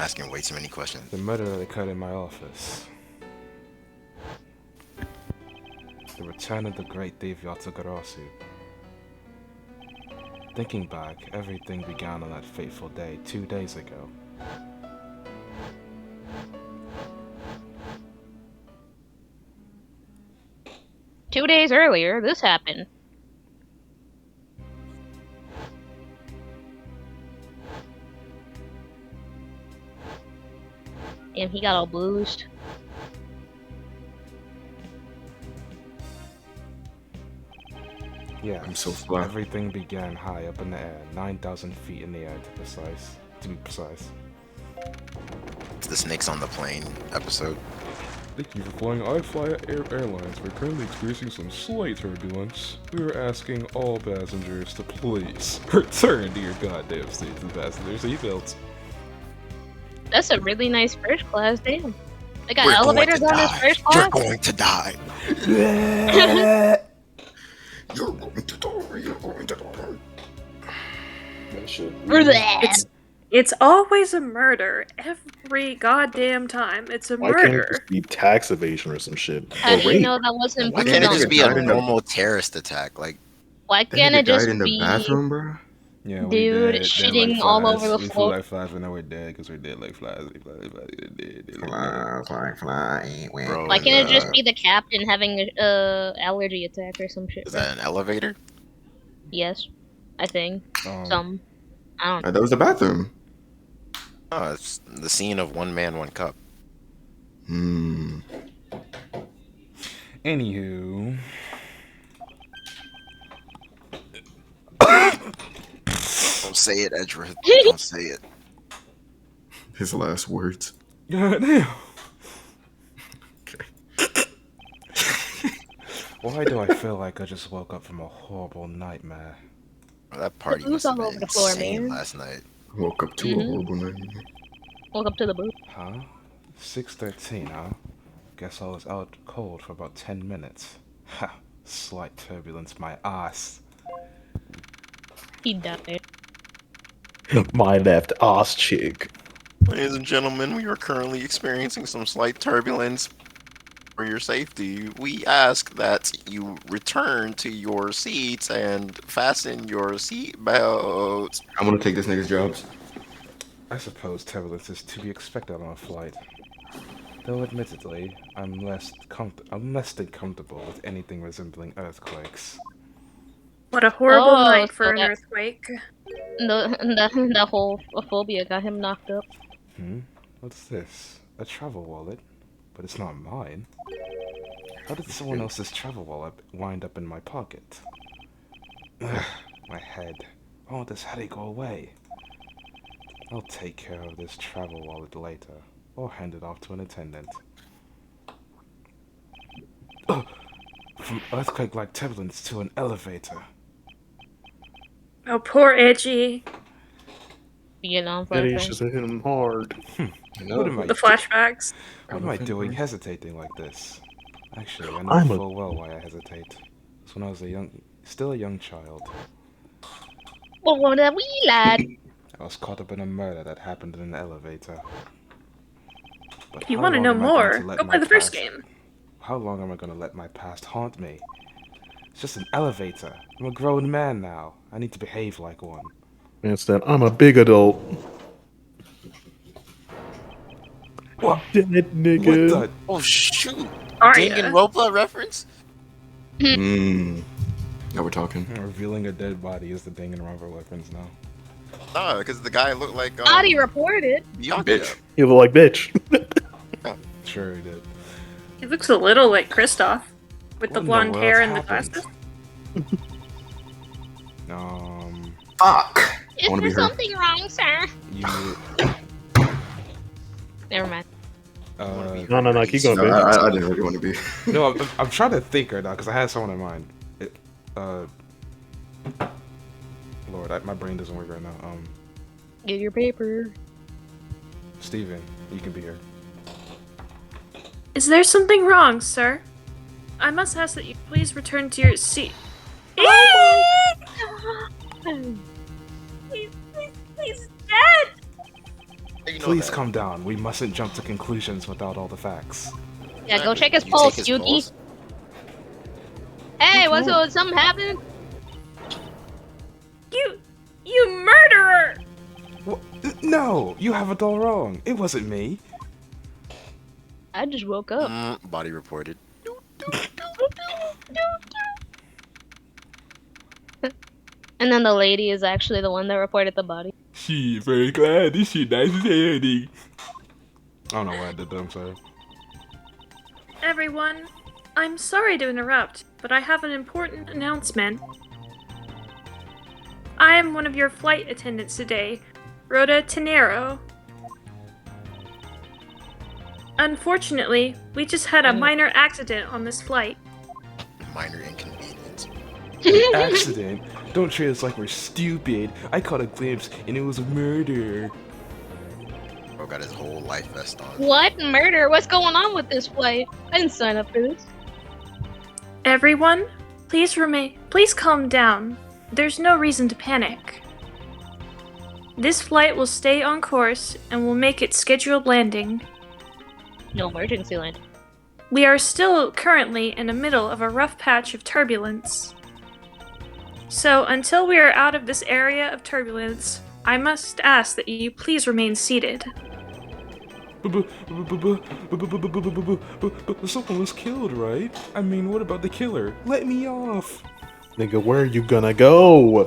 Asking way too many questions. The murder that occurred in my office. The return of the great Divya Togarasu. Thinking back, everything began on that fateful day 2 days ago. Two days earlier, this happened. Damn, he got all bruised. Yeah, I'm so flat. everything began high up in the air, 9,000 feet in the air to be precise. It's the snakes on the plane episode. Thank you for flying iFly Airlines. We're currently experiencing some slight turbulence. We are asking all passengers to please return to your goddamn seats and fasten their seatbelts. That's a really nice first class, damn. They got We're elevators going to on this die. first You're class? going to die. You're going to die. You're going to die. That shit. It's always a murder. Every goddamn time. It's a Why can't it murder. just be tax evasion or some shit? How Or do you rape? know that wasn't Why proved can't it on just be the a died in the- normal terrorist attack? Like, Why That can't nigga it just died in the be bathroom, bro. Yeah, Dude, dead shitting like all flies. over the We flew floor. like flies, but now we're dead because we're dead like flies. Fly. bro, Why and, can't it just be the captain having a allergy attack or some shit? is that an elevator? Yes, I think. I don't know. That was the bathroom. Oh, it's the scene of One Man, One Cup. Anywho, Don't say it, Edgeworth. Don't say it. His last words. goddamn. Why do I feel like I just woke up from a horrible nightmare? Bro, that party booze must have all been over the floor, insane man. last night. Woke up to a horrible nightmare. Woke up to the booth. Huh? 6:13, huh? Guess I was out cold for about 10 minutes. Ha! Slight turbulence, my ass. He died. My left ass cheek. Ladies and gentlemen, we are currently experiencing some slight turbulence. For your safety, we ask that you return to your seats and fasten your seat belts. I'm gonna take this nigga's jobs. I suppose turbulence is to be expected on a flight. Though admittedly, I'm less than comfortable with anything resembling earthquakes. What a horrible Oh, night for so an that- earthquake. The whole phobia got him knocked up. What's this? A travel wallet? But it's not mine. How did someone else's travel wallet wind up in my pocket? Ugh, my head. Why won't this headache go away? I'll take care of this travel wallet later, or hand it off to an attendant. Ugh, from earthquake-like turbulence to an elevator. Oh, poor Edgy. You know, Eddie's just hitting him hard. What am I The flashbacks. What am I doing hesitating like this? Actually, I know I'm a- full well why I hesitate. It's when I was still a young child. Well, what a wee lad. I was caught up in a murder that happened in an elevator. But If you how want to long know am I going more, to let go my play the first past- game. How long am I going to let my past haunt me? It's just an elevator. I'm a grown man now. I need to behave like one. Instead, I'm a big adult. What? Dead nigga. What the? Oh shoot! Arya. Danganronpa reference? Now we're talking. Revealing a dead body is the Danganronpa reference now. No, because the guy looked like Body reported. Bianca. Bitch. You look like bitch. Sure he did. He looks a little like Kristoff. With What the in the blonde world hair and the happened? glasses. Fuck. Is wanna there be her. something wrong, sir? You. Never mind. No, keep going, No, bitch. I didn't really want to be. No, I'm trying to think right now because I had someone in mind. Lord, my brain doesn't work right now. Get your paper. Steven, you can be here. Is there something wrong, sir? I must ask that you please return to your seat. Please, He's dead! You know Please that. calm down. We mustn't jump to conclusions without all the facts. Yeah, go check his You pulse, take his Yugi. pulse? Hey, what's something happened? You murderer! No, you have it all wrong. It wasn't me. I just woke up. Body reported. And then the lady is actually the one that reported the body. She very glad. This shit nice as anything. I don't know why I did that. I'm sorry. Everyone, I'm sorry to interrupt, but I have an important announcement. I am one of your flight attendants today, Rhoda Tenero. Unfortunately, we just had a minor accident on this flight. Minor inconvenience. Accident. Don't treat us like we're stupid. I caught a glimpse and it was a murder. Bro got his whole life vest on. What? Murder? What's going on with this flight? I didn't sign up for this. Everyone, please calm down. There's no reason to panic. This flight will stay on course and will make its scheduled landing. No emergency landing. We are still currently in the middle of a rough patch of turbulence. So until we are out of this area of turbulence, I must ask that you please remain seated. Someone was killed, right? I mean, what about the killer? Let me off. Nigga, where are you gonna go?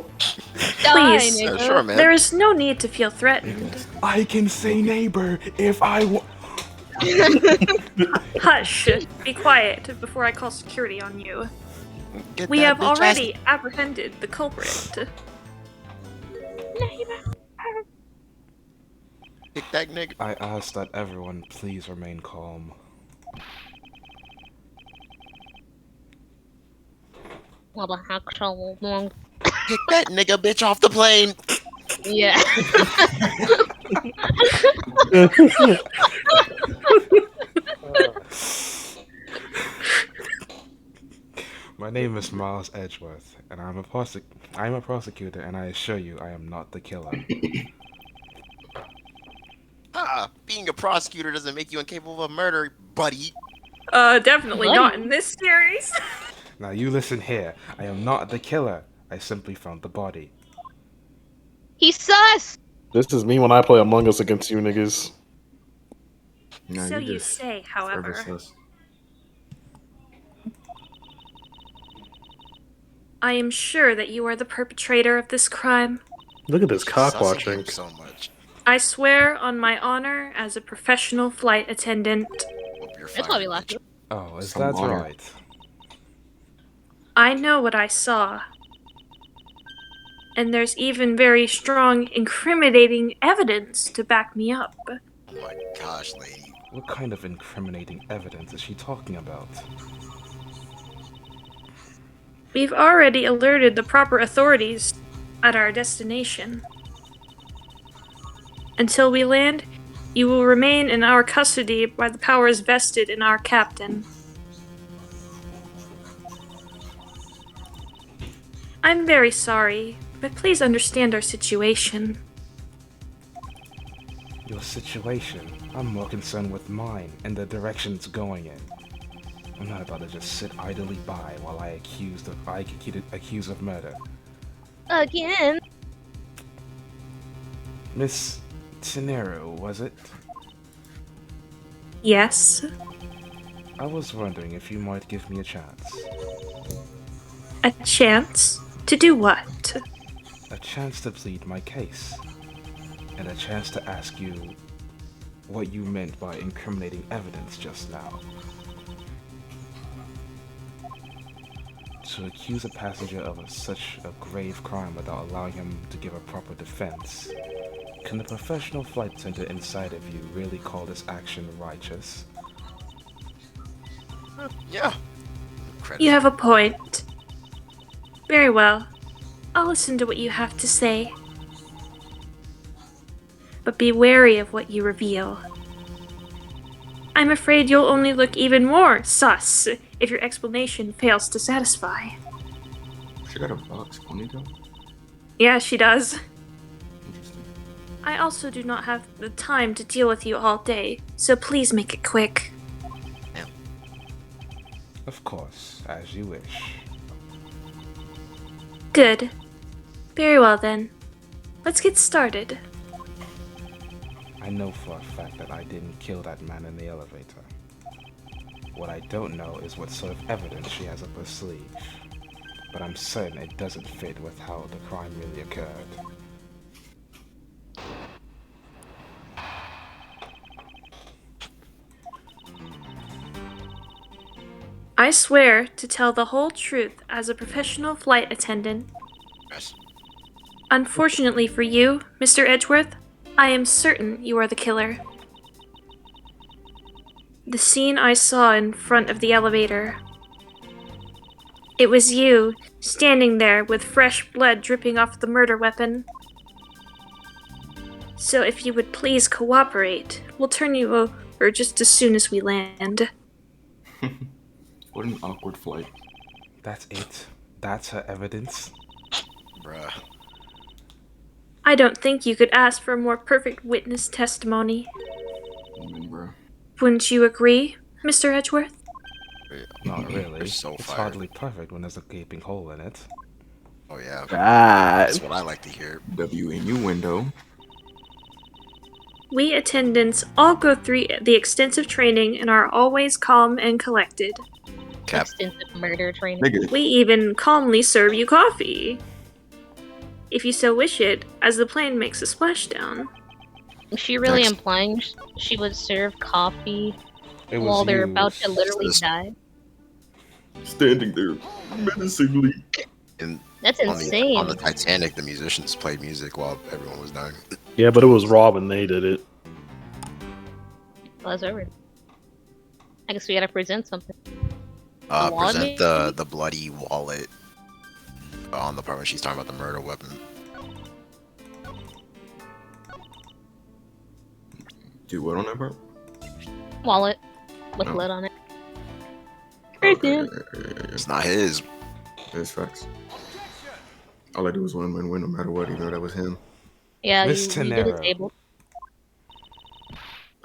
Die, Please. nigga. Sure, man. There is no need to feel threatened. I can say neighbor if I want. Hush! Be quiet before I call security on you. Get We that have bitch ass- already apprehended the culprit. Kick that nigga. I ask that everyone please remain calm. Well, the actual long. Kick that nigga bitch off the plane. Yeah. My name is Miles Edgeworth, and I'm a prosecutor, and I assure you I am not the killer. Being a prosecutor doesn't make you incapable of murder, buddy. Definitely What? not in this series. Now you listen here. I am not the killer. I simply found the body. He's sus! This is me when I play Among Us against you niggas. No, So you just say, however. service us. I am sure that you are the perpetrator of this crime. Look at this cock Sussing watching. him so much. I swear on my honor as a professional flight attendant. Hope you're That's why we fine, locked bitch. you. Oh, is Some that honor. right? I know what I saw. And there's even very strong, incriminating evidence to back me up. Oh my gosh, lady. What kind of incriminating evidence is she talking about? We've already alerted the proper authorities at our destination. Until we land, you will remain in our custody by the powers vested in our captain. I'm very sorry, but please understand our situation. Your situation? I'm more concerned with mine and the direction it's going in. I'm not about to just sit idly by while I accused of murder. Again? Miss Tenero, was it? Yes? I was wondering if you might give me a chance. A chance? To do what? A chance to plead my case. And a chance to ask you what you meant by incriminating evidence just now. To accuse a passenger of such a grave crime without allowing him to give a proper defense. Can the professional flight attendant inside of you really call this action righteous? Yeah. You have a point. Very well. I'll listen to what you have to say. But be wary of what you reveal. I'm afraid you'll only look even more sus if your explanation fails to satisfy. She got a box ponytail. Yeah, she does. Interesting. I also do not have the time to deal with you all day, so please make it quick. Of course, as you wish. Good. Very well then. Let's get started. I know for a fact that I didn't kill that man in the elevator. What I don't know is what sort of evidence she has up her sleeve. But I'm certain it doesn't fit with how the crime really occurred. I swear to tell the whole truth as a professional flight attendant. Yes. Unfortunately for you, Mr. Edgeworth, I am certain you are the killer. The scene I saw in front of the elevator. It was you, standing there with fresh blood dripping off the murder weapon. So if you would please cooperate, we'll turn you over just as soon as we land. What an awkward flight. That's it? That's her evidence? Bruh. I don't think you could ask for a more perfect witness testimony. Woman, bro. Wouldn't you agree, Mr. Edgeworth? Not really. You're so It's fired. hardly perfect when there's a gaping hole in it. Oh yeah. Bad. That's what I like to hear. W innuendo. We attendants all go through the extensive training and are always calm and collected. Cap. Extensive murder training. Nigga. We even calmly serve you coffee. If you so wish it, as the plane makes a splashdown. Is she really Next. implying she would serve coffee It was while they're you. about to literally This- die? Standing there, menacingly. And That's on insane. on the Titanic, the musicians played music while everyone was dying. Yeah, but it was Rob and they did it. Well, that's over. I guess we gotta present something. Wallet, Present maybe? the bloody wallet on the part when she's talking about the murder weapon. Do what on that part? Wallet with Oh. blood on it. Okay, Person. It's not his. That's facts. All I do is win, no matter what, even though that was him. Yeah, Miss you did the Tenero. table.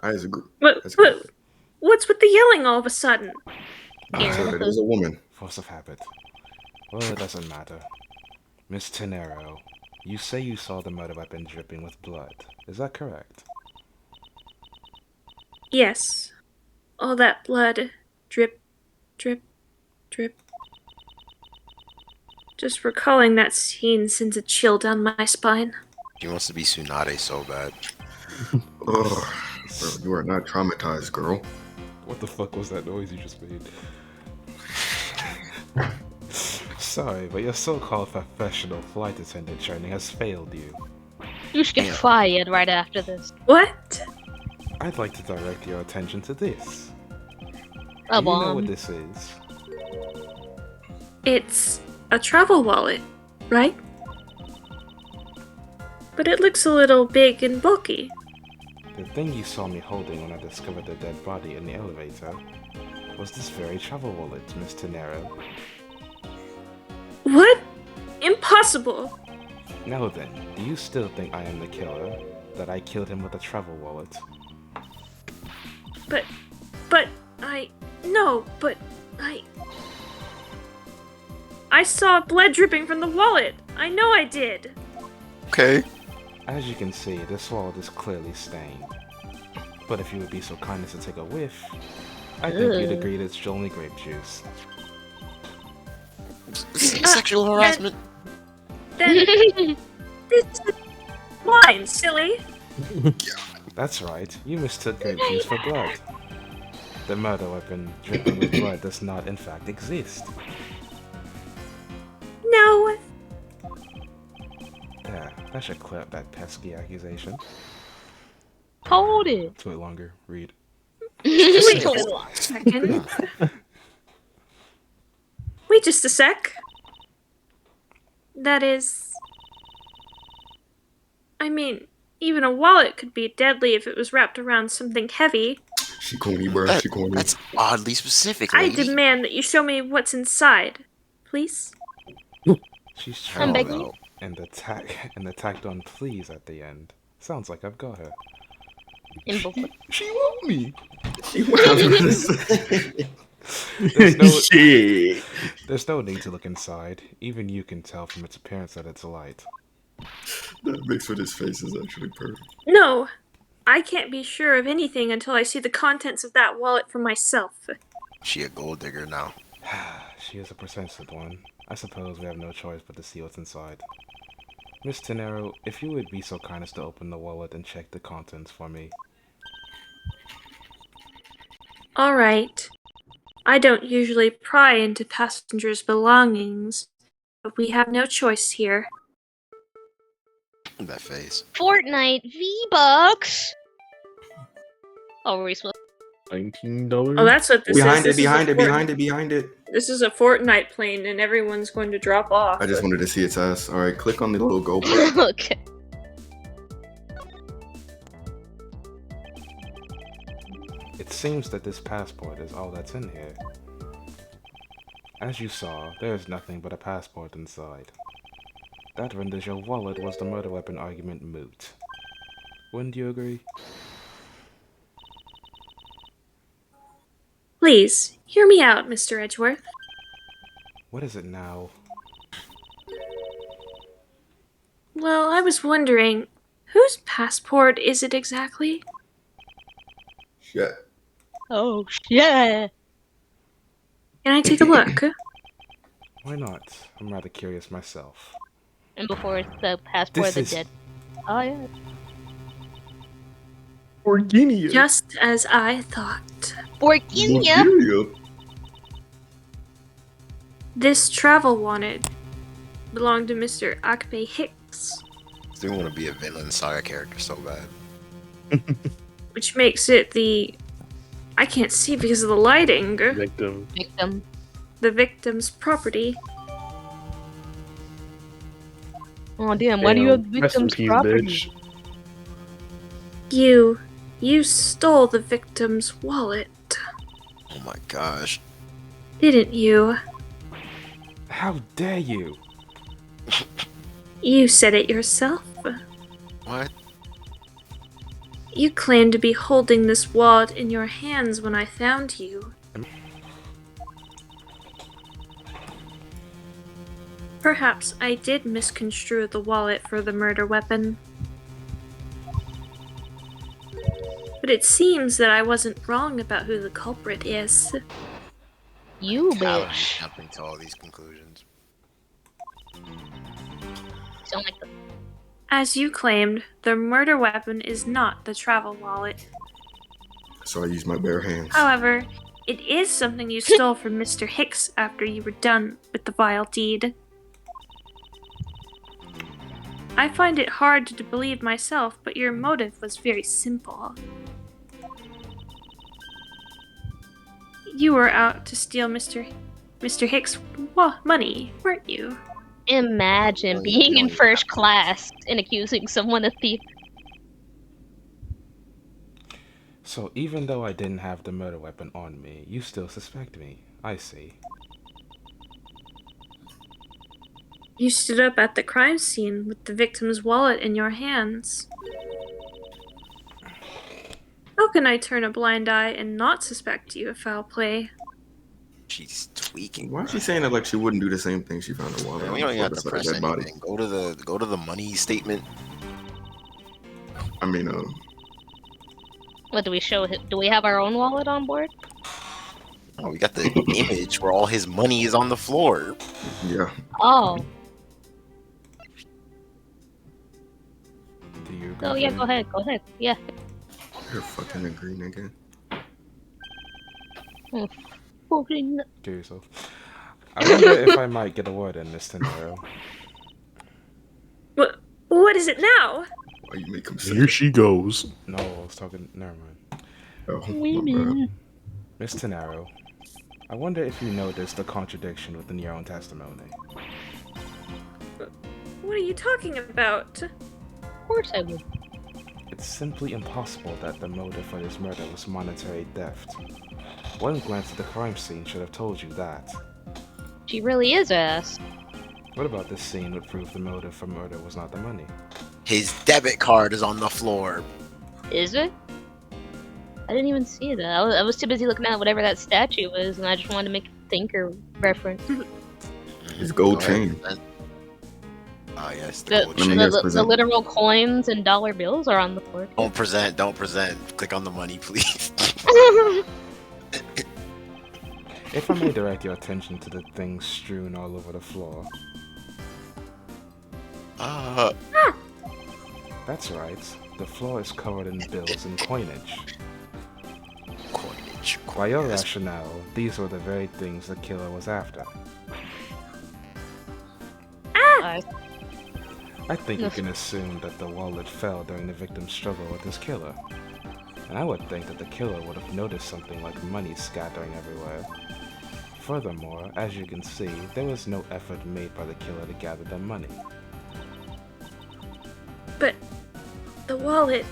I disagree. What, That's what, what's with the yelling all of a sudden? Here, So it was a woman. Force of habit. Well, it doesn't matter. Miss Tenero, you say you saw the murder weapon dripping with blood. Is that correct? Yes. All that blood. Drip, drip, drip. Just recalling that scene sends a chill down my spine. She wants to be Tsunade so bad. Ugh. Bro, you are not traumatized, girl. What the fuck was that noise you just made? Sorry, but your so-called professional flight attendant training has failed you. You should get fired right after this. What? I'd like to direct your attention to this. A Do you know bomb. what this is? It's a travel wallet, right? But it looks a little big and bulky. The thing you saw me holding when I discovered the dead body in the elevator was this very travel wallet, Miss Tenero. What? Impossible! Now then, do you still think I am the killer? That I killed him with a travel wallet? But I saw blood dripping from the wallet. I know I did. Okay. As you can see, this wallet is clearly stained. But if you would be so kind as to take a whiff, I think you'd Ugh. agree that it's only grape juice. Sexual harassment. Then this is wine, silly. That's right, you mistook grape juice for blood. The murder weapon dripping with blood does not in fact exist. No. Yeah, that should clear up that pesky accusation. Hold it. Let's wait longer, read. Wait a second. Wait just a sec. That is... I mean, even a wallet could be deadly if it was wrapped around something heavy. She corny, bro. That- She corny. that's oddly specific, I lady. demand that you show me what's inside. Please? She's I'm trying begging. and the tacked on please at the end. Sounds like I've got her. In both. She want me. There's Shit. There's no need to look inside. Even you can tell from its appearance that it's light. That mix with his face is actually perfect. No, I can't be sure of anything until I see the contents of that wallet for myself. She a gold digger now. She is a persistent one. I suppose we have no choice but to see what's inside. Miss Tenero, if you would be so kind as to open the wallet and check the contents for me. All right. I don't usually pry into passengers' belongings, but we have no choice here. That face. Fortnite V-Bucks. Oh, were we supposed $19. Oh, that's what this Behind is. it, behind it. This is a Fortnite plane, and everyone's going to drop off. I just wanted to see its ass. All right, click on the little gold part. to... Okay. It seems that this passport is all that's in here. As you saw, there is nothing but a passport inside. That renders your wallet was the murder weapon argument moot. Wouldn't you agree? Please, hear me out, Mr. Edgeworth. What is it now? Well, I was wondering, whose passport is it exactly? Shit. Oh, shit. Can I take a look? Why not? I'm rather curious myself. And before it's the passport This that is- did. Oh, yeah. Virginia. Just as I thought. Virginia. This travel wanted belonged to Mr. Akbe Hicks, They want to be a villain saga character so bad. which makes it the... I can't see because of the lighting. Victim. Victim. The victim's property. Oh, damn. Why do you have Damn, rest in victim's peace, property? bitch. You stole the victim's wallet, Oh my gosh. didn't you? How dare you? You said it yourself. What? You claimed to be holding this wallet in your hands when I found you. Perhaps I did misconstrue the wallet for the murder weapon. But it seems that I wasn't wrong about who the culprit is. You Callan bitch. jumping to all these conclusions. Sound like the... As you claimed, the murder weapon is not the travel wallet. So I used my bare hands. However, it is something you stole from Mr. Hicks after you were done with the vile deed. I find it hard to believe myself, but your motive was very simple. You were out to steal Mr. Hicks' money, weren't you? Imagine being in first class and accusing someone of thief. So even though I didn't have the murder weapon on me, you still suspect me. I see. You stood up at the crime scene with the victim's wallet in your hands. How can I turn a blind eye and not suspect you of foul play? She's tweaking. Why is she saying that like she wouldn't do the same thing she found a wallet Man, on we don't even have to beside a press dead body? anything. Go to the money statement. I mean, What do we show? Do we have our own wallet on board? Oh, we got the image where all his money is on the floor. yeah. Oh. Do you agree? Oh, yeah, Finn? go ahead. Go ahead. Yeah. You're fucking agree, nigga. Fucking... Kill yourself. I wonder if I might get a word in this scenario. What is it now? Why you make him say Here she goes. No, I was talking. Never mind. Oh, my bad. Women. Miss Tenaro, I wonder if you noticed the contradiction within your own testimony. What are you talking about? Of course I would. It's simply impossible that the motive for this murder was monetary theft. One glance at the crime scene should have told you that. She really is ass. What about this scene would prove the motive for murder was not the money? His debit card is on the floor. Is it? I didn't even see that. I was too busy looking at whatever that statue was, and I just wanted to make a thinker reference. His gold Go ahead, chain. present. Ah, yes, the The, gold Let me chain. guess, the present. literal coins and dollar bills are on the floor. Don't present. Don't present. Click on the money, please. If I may direct your attention to the things strewn all over the floor. That's right. The floor is covered in bills and coinage. Coinage. By your Yes. rationale, these were the very things the killer was after. I- I think you can assume that the wallet fell during the victim's struggle with his killer. And I would think that the killer would have noticed something like money scattering everywhere. Furthermore, as you can see, there was no effort made by the killer to gather the money. But the wallet.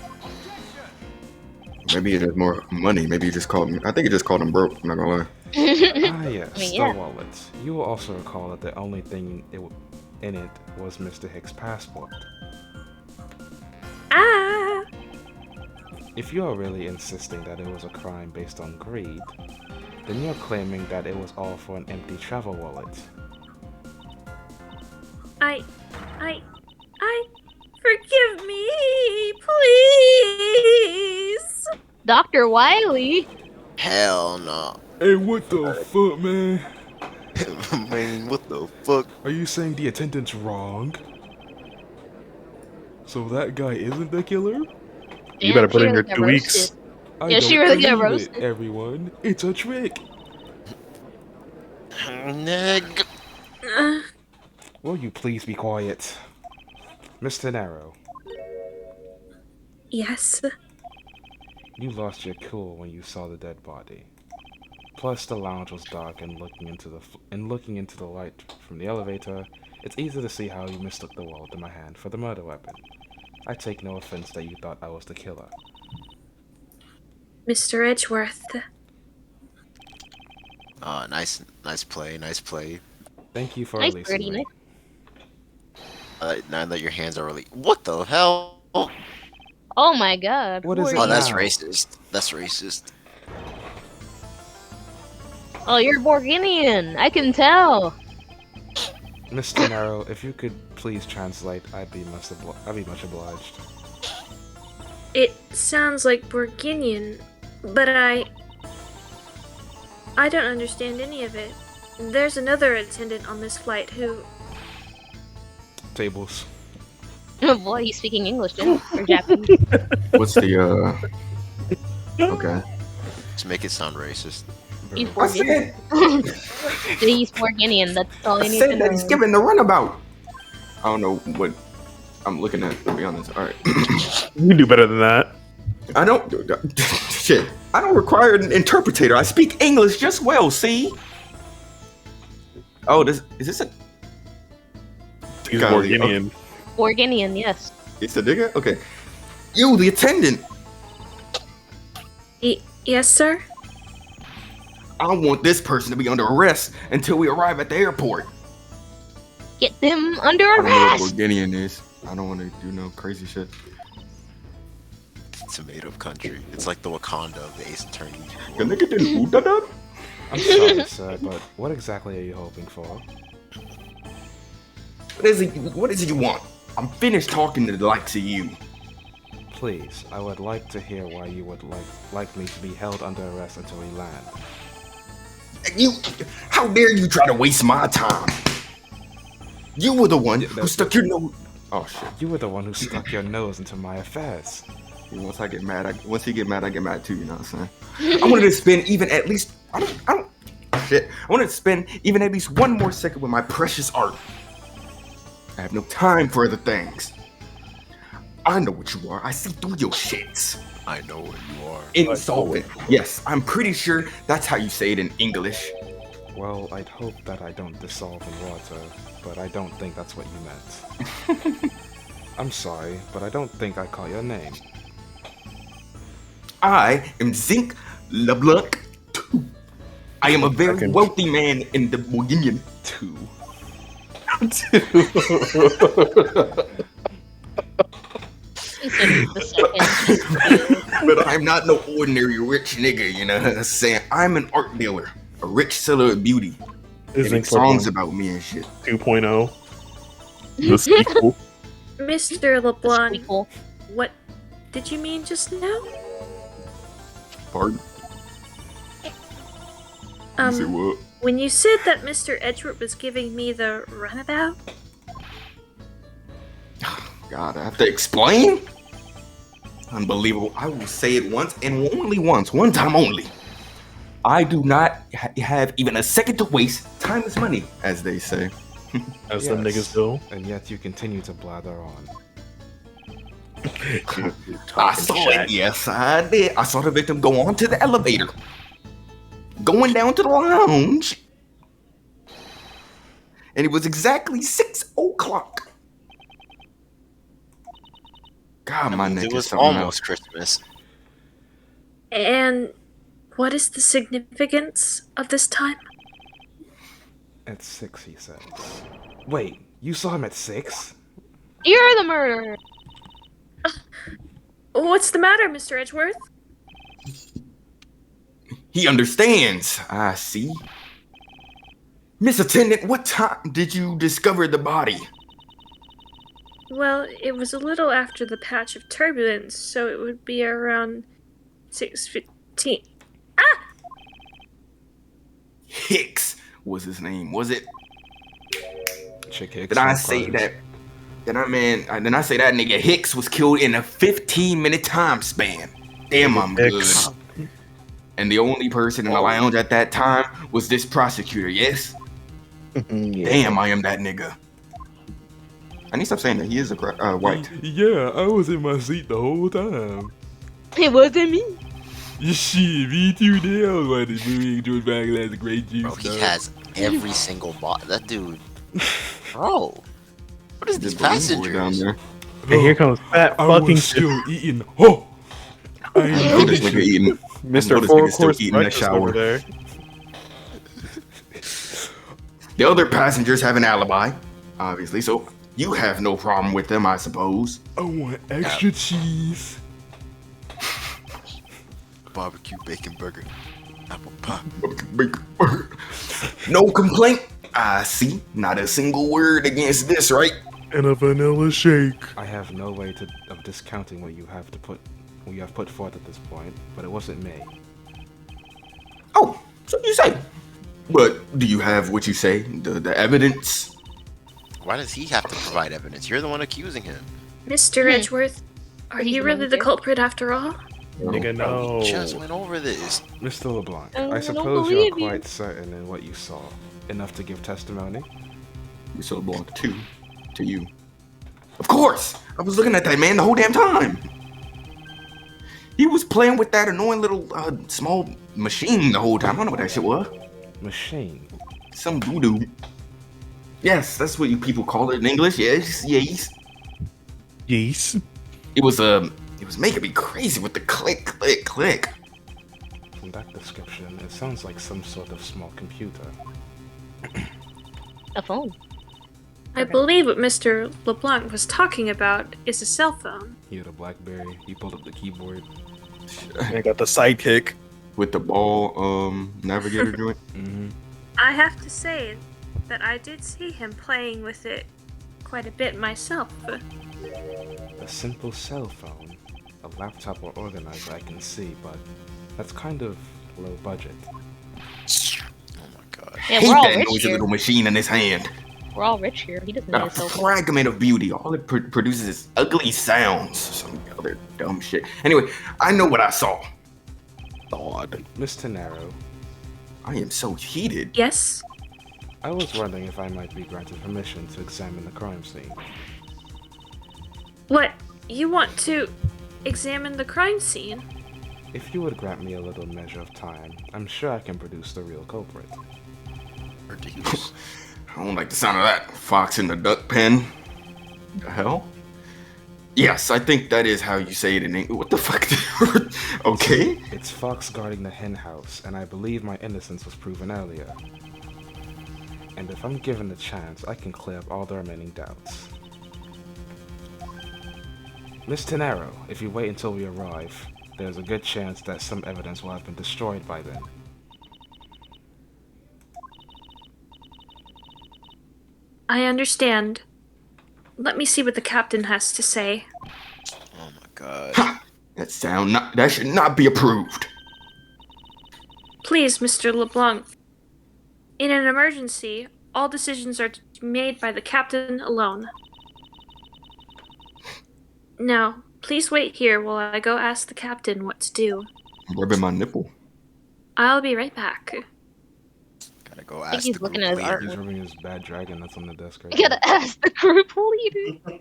Maybe it has more money. Maybe you just called me. I think you just called him broke. I'm not gonna lie. Ah yes, I mean, yeah. the wallet. You will also recall that the only thing in it was Mr. Hicks' passport. Ah! If you are really insisting that it was a crime based on greed, then you're claiming that it was all for an empty travel wallet. I. Forgive me, please! Dr. Wiley? Hell no. Hey, what the fuck, man? Man, what the fuck? Are you saying the attendant's wrong? So that guy isn't the killer? You better Damn, put she in your really got 2 weeks. roasted. I Yeah, don't she really got believe roasted. it, everyone. It's a trick. Neg. Will you please be quiet? Mr. Narrow, Yes. you lost your cool when you saw the dead body. Plus, the lounge was dark, and looking into the light from the elevator, it's easy to see how you mistook the wallet in my hand for the murder weapon. I take no offense that you thought I was the killer. Mr. Edgeworth. Nice play. Nice play. Thank you for Nice releasing birdie, me. nice. Now that your hands are really. What the hell? Oh my god. What who is are it Oh, you? that's now? racist. That's racist. Oh, you're Borginian. I can tell. Mr. Narrow, if you could please translate, I'd be much obliged. It sounds like Borginian, but I don't understand any of it. There's another attendant on this flight who. Tables. Oh boy, he's speaking English, then. Or Japanese. What's the Okay. Let's make it sound racist. He's I said, Borginian. He's Borginian. That's all I you need said to that he's know. giving the runabout. I don't know what I'm looking at, to be honest. All right. You do better than that. I don't. Shit. I don't require an interpreter. I speak English just well. See. Oh, is this a? He's Golly, Morganian. Borginian, yes. It's a digger. Okay. You, the attendant. Yes, sir? I want this person to be under arrest until we arrive at the airport. Get them under I don't know what arrest. Borginian is. I don't want to do no crazy shit. Tomato country. It's like the Wakanda of the Ace Attorney. Can they get the food done? I'm sorry, sir, but what exactly are you hoping for? What is it you want? I'm finished talking to the likes of you. Please, I would like to hear why you would like me to be held under arrest until we land. How dare you try to waste my time? You were the one who stuck your nose. Oh shit! You were the one who stuck your nose into my affairs. Once I get mad, once he get mad, I get mad too. You know what I'm saying? I wanted to spend even at least. I don't. Shit! I wanted to spend even at least one more second with my precious art. I have no time for other things. I know what you are. I see through your shits. I know what you are. Insolvent. Yes, I'm pretty sure that's how you say it in English. Well, I'd hope that I don't dissolve in water, but I don't think that's what you meant. I'm sorry, but I don't think I caught your name. I am Zinc LeBlanc II. I am a very wealthy man in the Bourguignon. took the second. But I'm not no ordinary rich nigga, you know what I'm saying? I'm an art dealer, a rich seller of beauty. They Isn't make songs about me and shit. 2.0. The sequel. Mr. LeBlanc, People. what did you mean just now? Pardon? You say what? When you said that Mr. Edgeworth was giving me the runabout, God, I have to explain? Unbelievable. I will say it once and only once, one time only. I do not have even a second to waste. Time is money, as they say. As some niggas do. And yet you continue to blather on. I saw it. Yes, I did. I saw the victim go on to the elevator. Going down to the lounge. And it was exactly 6 o'clock. God, my neck It is was something almost else. Christmas. and what is the significance of this time? At 6, he says. Wait, you saw him at 6? You're the murderer. What's the matter, Mr. Edgeworth? He understands. I see. Miss Attendant, what time did you discover the body? Well, it was a little after the patch of turbulence, so it would be around 6:15. Hicks was his name, was it? Chick Hicks. Did I from say Carter's. that? Then I say that nigga Hicks was killed in a 15-minute time span. Damn, I'm good. Hicks. And the only person in the lounge at that time was this prosecutor, yes? Damn, I am that nigga. I need to stop saying that. He is a white. Yeah, I was in my seat the whole time. It wasn't me. Shit, me too. There, I was watching the movie. George Bagley has a great juice. Bro, he has every single bot. That dude. Bro. What is these passengers? down there. And here comes fat I fucking was still eating. Oh, I I know am this nigga eating. Mr. I know this Four nigga still Course eating in the breakfast over shower. there. The other passengers have an alibi, obviously, so you have no problem with them, I suppose. I want extra cheese. Barbecue bacon burger. Apple pie. No complaint. I see. Not a single word against this, right? And a vanilla shake. I have no way of discounting what you have put forth at this point, but it wasn't me. Oh, so you say. But do you have what you say? The evidence? Why does he have to provide evidence? You're the one accusing him. Mr. Edgeworth, are He's you the really the manager. culprit after all? Nigga, no. We just went over this. Mr. LeBlanc, I I don't suppose you are believe you. quite certain in what you saw, enough to give testimony? We so belong to you. Of course! I was looking at that man the whole damn time. He was playing with that annoying little small machine the whole time. I don't know what that shit was. Machine. Some voodoo. Yes, that's what you people call it in English. Yes. Yes. It was making me crazy with the click, click, click. From that description, it sounds like some sort of small computer. A phone. I believe what Mr. LeBlanc was talking about is a cell phone. He had a BlackBerry. He pulled up the keyboard. I got the sidekick. With the ball navigator joint. Mm-hmm. I have to say that I did see him playing with it quite a bit myself. A simple cell phone, a laptop or organizer I can see, but that's kind of low budget. Oh my god. Yeah, Hate we're all that rich noisy here. little machine in his hand. We're all rich here. He doesn't need Not a a cell phone. fragment of beauty. All it produces is ugly sounds. Some other dumb shit. Anyway, I know what I saw. God, Mr. Narrow, I am so heated. Yes? I was wondering if I might be granted permission to examine the crime scene. What? You want to examine the crime scene? If you would grant me a little measure of time, I'm sure I can produce the real culprit. Ridiculous. I don't like the sound of that. Fox in the duck pen. The hell? Yes, I think that is how you say it in English. What the fuck? Okay. It's Fox guarding the hen house, and I believe my innocence was proven earlier. And if I'm given the chance, I can clear up all the remaining doubts. Miss Tenero, if you wait until we arrive, there's a good chance that some evidence will have been destroyed by then. I understand. Let me see what the captain has to say. Oh my god. Ha! That should not be approved. Please, Mr. LeBlanc. In an emergency, all decisions are to be made by the captain alone. Now, please wait here while I go ask the captain what to do. I'm rubbing my nipple. I'll be right back. Gotta go think ask he's the looking group at his leader. art. He's rubbing his bad dragon that's on the desk right You gotta ask the group leader.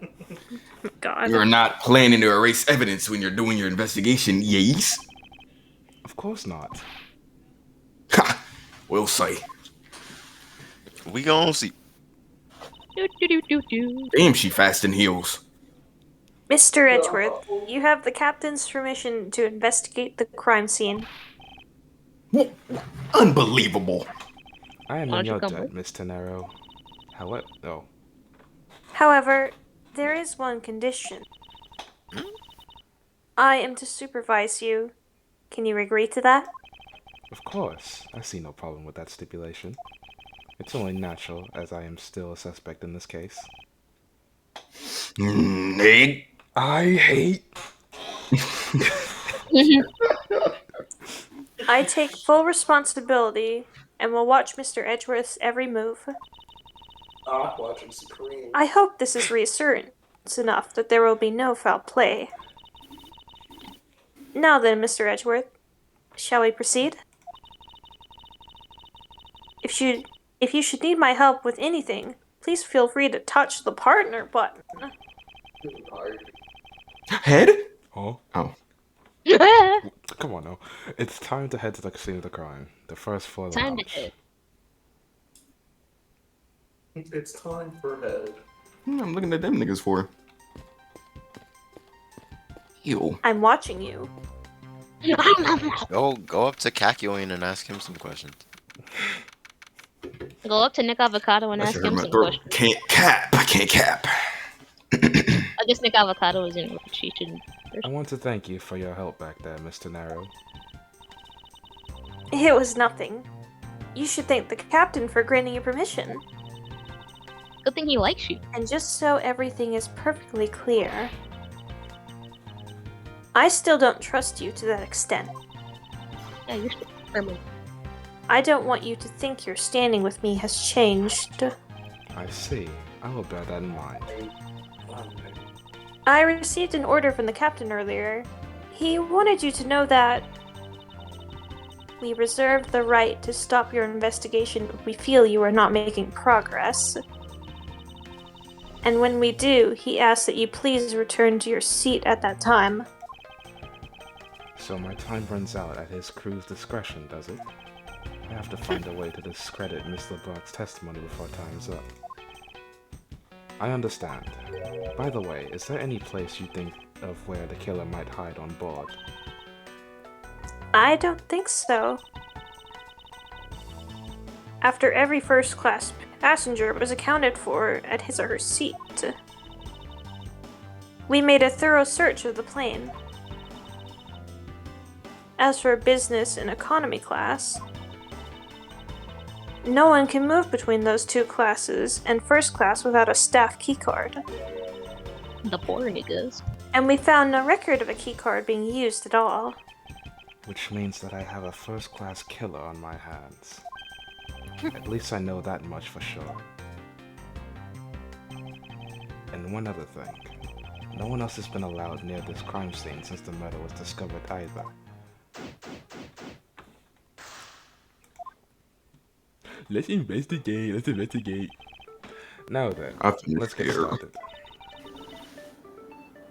God. You're not planning to erase evidence when you're doing your investigation, yes? Of course not. Ha! We'll say. We gon' see. Do, do, do, do, do. Damn, she fast in heels. Mr. Edgeworth, you have the captain's permission to investigate the crime scene. Unbelievable. I am Why in don't you your come debt, with? Miss Tenero. However, oh, However, there is one condition. I am to supervise you. Can you agree to that? of course, I see no problem with that stipulation. It's only natural, as I am still a suspect in this case. Nigga. I hate. I take full responsibility and will watch Mr. Edgeworth's every move. Watching Supreme. I hope this is reassurance enough that there will be no foul play. Now then, Mr. Edgeworth, shall we proceed? If you should need my help with anything, please feel free to touch the partner button. Head? Huh? Oh. Come on now. It's time to head to the scene of the crime. The first floor Time to lounge. hit. It's time for head. I'm looking at them niggas for. Ew. I'm watching you. Go up to Kakyoin and ask him some questions. Go up to Nick Avocado and That ask shit hurt him my some throat. questions. Can't cap. I can't cap. I guess Nick Avocado isn't what she should. I want to thank you for your help back there, Mr. Naro. It was nothing. You should thank the captain for granting you permission. Good thing he likes you. And just so everything is perfectly clear, I still don't trust you to that extent. Yeah, you're still firmly. I don't want you to think your standing with me has changed. I see. I will bear that in mind. I received an order from the captain earlier. He wanted you to know that we reserve the right to stop your investigation if we feel you are not making progress. And when we do, he asks that you please return to your seat at that time. So my time runs out at his crew's discretion, does it? I have to find a way to discredit Miss LeBlanc's testimony before time's up. I understand. By the way, is there any place you think of where the killer might hide on board? I don't think so. After every first-class passenger was accounted for at his or her seat, we made a thorough search of the plane. As for business and economy class, no one can move between those two classes and first class without a staff keycard. The poor niggas. And we found no record of a keycard being used at all. Which means that I have a first-class killer on my hands. At least I know that much for sure. And one other thing. No one else has been allowed near this crime scene since the murder was discovered either. Let's investigate. Now then, I finished let's get here. started.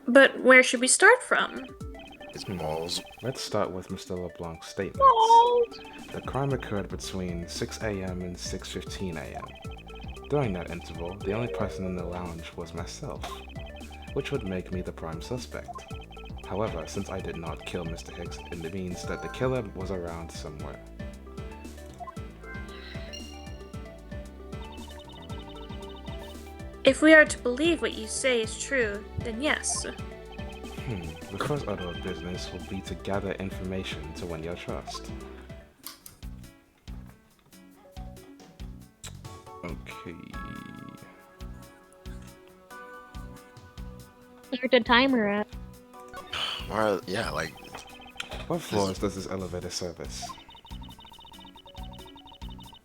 But where should we start from? His balls. Let's start with Mr. LeBlanc's statements. The crime occurred between 6 a.m. and 6:15 a.m. During that interval, the only person in the lounge was myself, which would make me the prime suspect. However, since I did not kill Mr. Hicks, it means that the killer was around somewhere. If we are to believe what you say is true, then yes. The first order of business will be to gather information to win your trust. Okay. Where's the timer at? Or, yeah, like, What floors does this elevator service?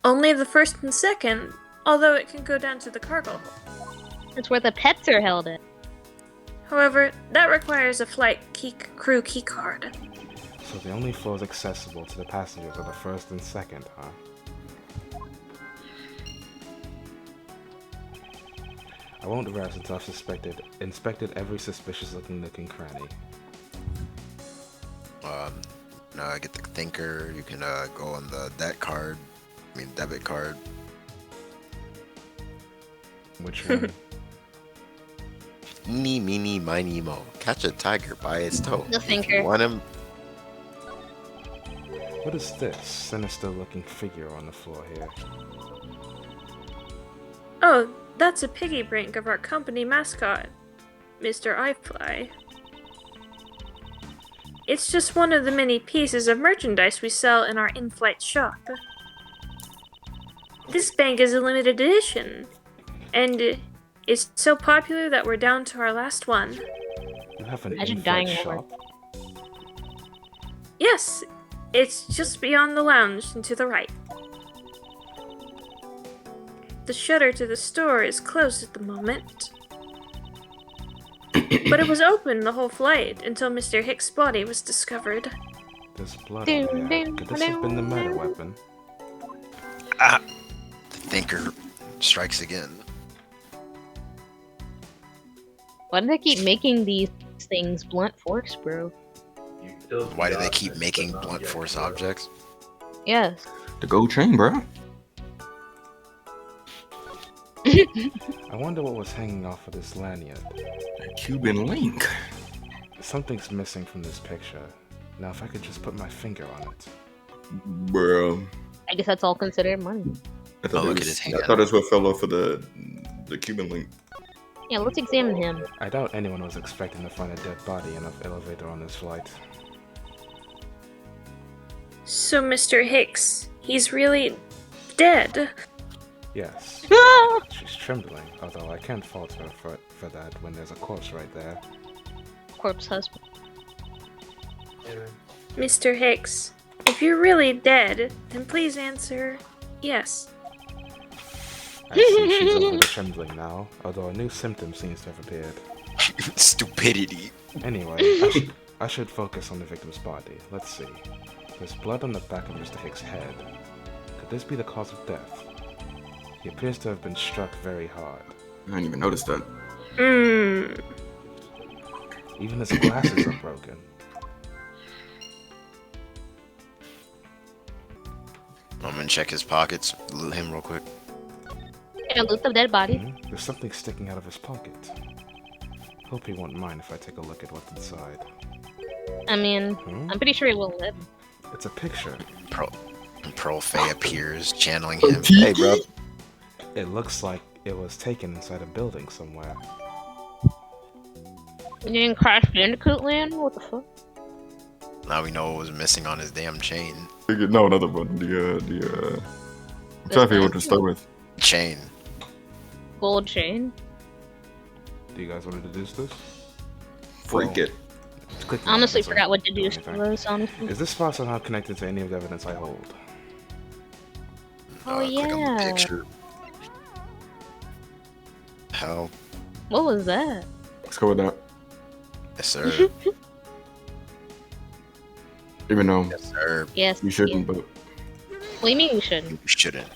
Only the first and second, although it can go down to the cargo hold. That's where the pets are held at. However, that requires a flight crew key card. So the only floors accessible to the passengers are the first and second, huh? I won't rest until I've inspected every suspicious-looking nook and cranny. no, get the thinker. You can go on the debit card. Which one? Eeny, meeny, miny, mo. Catch a tiger by its toe. The If thinker. you want him? What is this sinister-looking figure on the floor here? Oh, that's a piggy bank of our company mascot, Mr. Eyefly. It's just one of the many pieces of merchandise we sell in our in-flight shop. This bank is a limited edition, and it's so popular that we're down to our last one. You have an Imagine in-flight dying over. shop? Yes, it's just beyond the lounge and to the right. The shutter to the store is closed at the moment. But it was open the whole flight until Mr. Hicks' body was discovered. There's blood on there. Could this have been the murder weapon? Ah! The thinker strikes again. Why do they keep making these things blunt force, bro? Why do they keep making blunt force objects? Yes. The gold chain, bro. I wonder what was hanging off of this lanyard. A Cuban link. Something's missing from this picture. Now if I could just put my finger on it. Bro. I guess that's all considered money. I thought Oh, look it at was- his hand. I thought that's what fell off of the Cuban link. Yeah, let's examine him. I doubt anyone was expecting to find a dead body in an elevator on this flight. So, Mr. Hicks, he's really dead. Yes. She's trembling, although I can't fault her for that when there's a corpse right there. Corpse husband. Mr. Hicks, if you're really dead, then please answer yes. I see she's over the trembling now, although a new symptom seems to have appeared. Stupidity. Anyway, I should focus on the victim's body. Let's see. There's blood on the back of Mr. Hicks' head. Could this be the cause of death? He appears to have been struck very hard. I didn't even notice that. Even his glasses are broken. I'm gonna check his pockets, loot him real quick. Yeah, loot the dead body. There's something sticking out of his pocket. Hope he won't mind if I take a look at what's inside. I mean, Hmm? I'm pretty sure he will live. It's a picture. Pearl Fey appears, channeling him. Hey, bro. It looks like it was taken inside a building somewhere. You didn't Crash Bandicoot land? What the fuck? Now we know what was missing on his damn chain. No, another one. I'm trying to figure out what to start with. Chain. Gold chain? Do you guys want to deduce this? Freak it. Click the Honestly, evidence on- forgot what to on do anything. was, honestly. Is this file somehow connected to any of the evidence I hold? Oh, Click on the yeah. picture. Hell, What was that? Let's go with that. yes, sir. Even though Yes, sir. Yes. you shouldn't, but What do you mean you shouldn't? You shouldn't.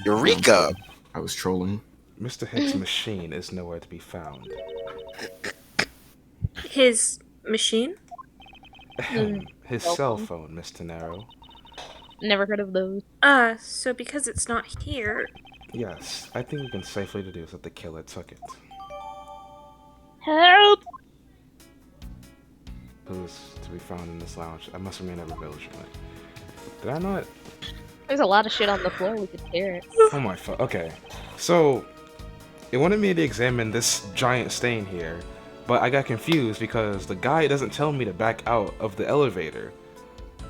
Eureka! I was trolling. Mr. Hicks' machine is nowhere to be found. His machine? His cell phone, Miss Tenero. Never heard of those. So because it's not here, Yes, I think we can safely deduce that the killer took it. Help! Who's to be found in this lounge? I must remain ever vigilant. Did I not? There's a lot of shit on the floor. We could tear it. Oh my fuck. Okay. So, it wanted me to examine this giant stain here, But I got confused because the guy doesn't tell me to back out of the elevator.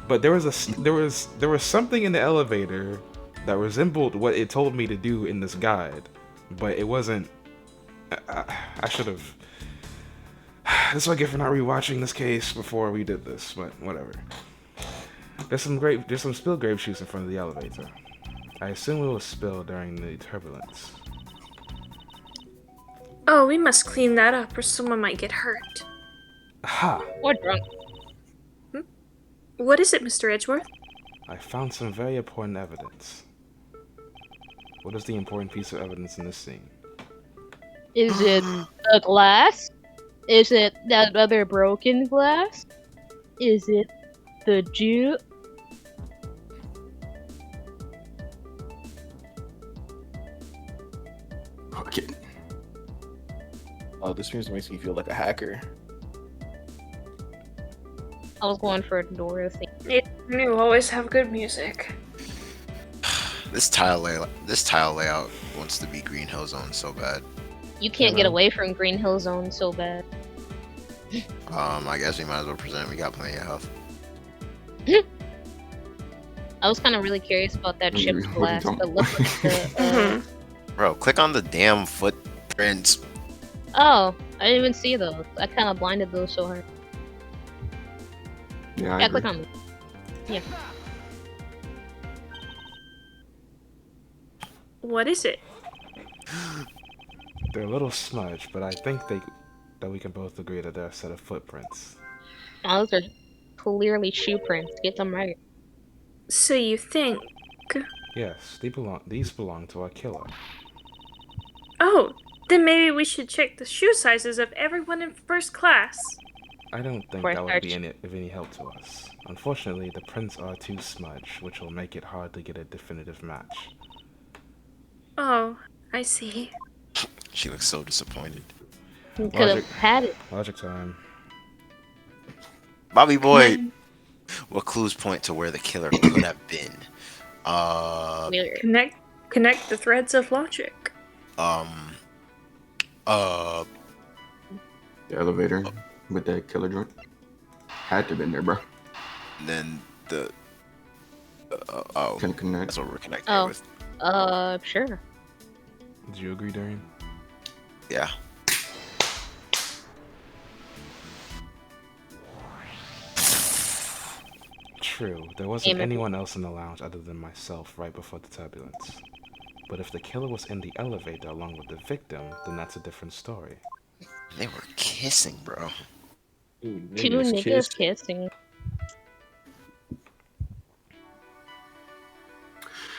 But there was something in the elevator that resembled what it told me to do in this guide, but it wasn't. I should have. This is what I get for not rewatching this case before we did this, but whatever. There's some spilled grape juice in front of the elevator. I assume it was spilled during the turbulence. Oh, we must clean that up or someone might get hurt. Ha! Or drunk. What is it, Mr. Edgeworth? I found some very important evidence. What is the important piece of evidence in this scene? Is it a glass? Is it that other broken glass? Is it the Jew? Okay. Oh, this music makes me feel like a hacker. I was going for Dorothy. You always have good music. This tile layout wants to be Green Hill Zone so bad. You can't get away from Green Hill Zone so bad. I guess we might as well present. We got plenty of health. I was kind of really curious about that chipped What are you glass. talking That looked like the. Bro, click on the damn footprints. Oh, I didn't even see those. I kind of blinded those so hard. Yeah, I Yeah, agree. click on them. Yeah. What is it? They're a little smudged, but I think that we can both agree that they're a set of footprints. Oh, those are clearly shoe prints. Get them right. So you think... Yes, these belong to our killer. Oh, then maybe we should check the shoe sizes of everyone in first class. I don't think Fourth that would be arch. of any help to us. Unfortunately, the prints are too smudged, which will make it hard to get a definitive match. Oh, I see. She looks so disappointed. You could have Logic. had it. Logic time. Bobby boy, what clues point to where the killer could have been? Weird. Connect the threads of logic. The The elevator with that killer joint had to have been there, bro. then the oh, Can connect. that's what we're connecting Oh. with. Sure. Did you agree, Darian? Yeah. True, there wasn't Amen. anyone else in the lounge other than myself right before the turbulence. But if the killer was in the elevator along with the victim, then that's a different story. They were kissing, bro. Ooh, Two niggas niggas kissed. kissing.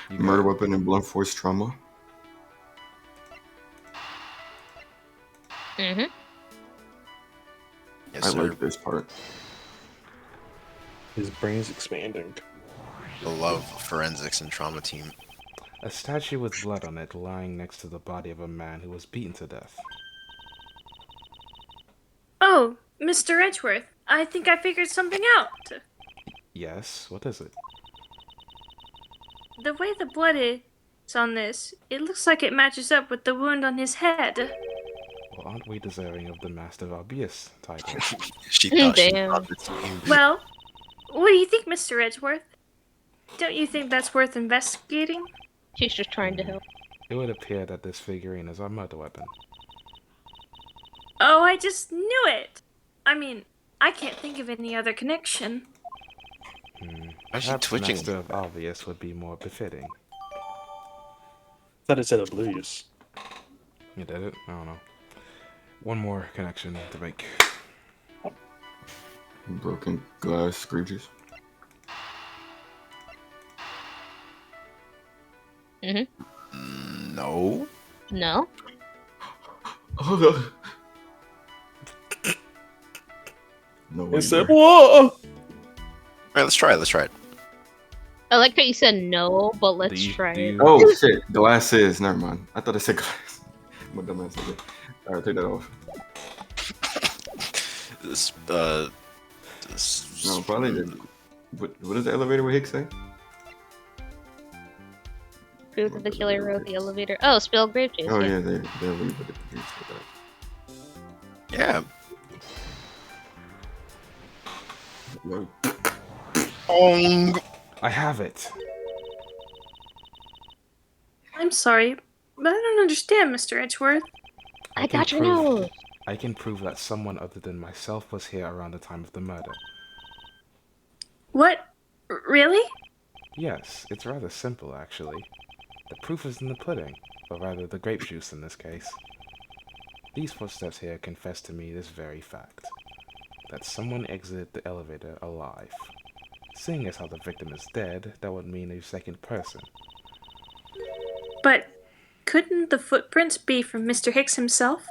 You Murder got- weapon and blunt force trauma. Mm-hmm. Yes, I sir. like this part. His brain's expanding. The love forensics and trauma team. A statue with blood on it lying next to the body of a man who was beaten to death. Oh, Mr. Edgeworth, I think I figured something out. Yes, what is it? The way the blood is on this, it looks like it matches up with the wound on his head. Well, aren't we deserving of the Master Valbius title? She thought she Damn. thought the team. Well, what do you think, Mr. Edgeworth? Don't you think that's worth investigating? She's just trying to help. It would appear that this figurine is our murder weapon. Oh, I just knew it! I mean, I can't think of any other connection. Why is she Perhaps twitching? Master of Obvious would be more befitting. Thought it said oblivious. You did it? I don't know. One more connection to make. Broken glass screeches. Mm-hmm. No. No? No way. It said, bro. whoa! All right, let's try it. Let's try it. I like how you said no, but let's Do you- try do it. you- Oh shit, glasses. Never mind. I thought it said glass. My dumb ass said it. Alright, take that off. This, No, probably didn't. What does the elevator with Hicks say? Proof that the killer wrote the elevator. Oh, spilled grape juice. Oh yeah. yeah, they leave it. Yeah, Whoa. Ong. I have it. I'm sorry, but I don't understand, Mr. Edgeworth. I can got your prove- nose. I can prove that someone other than myself was here around the time of the murder. What? Really? Yes, it's rather simple, actually. The proof is in the pudding, or rather the grape juice in this case. These footsteps here confess to me this very fact, that someone exited the elevator alive. Seeing as how the victim is dead, that would mean a second person. But couldn't the footprints be from Mr. Hicks himself?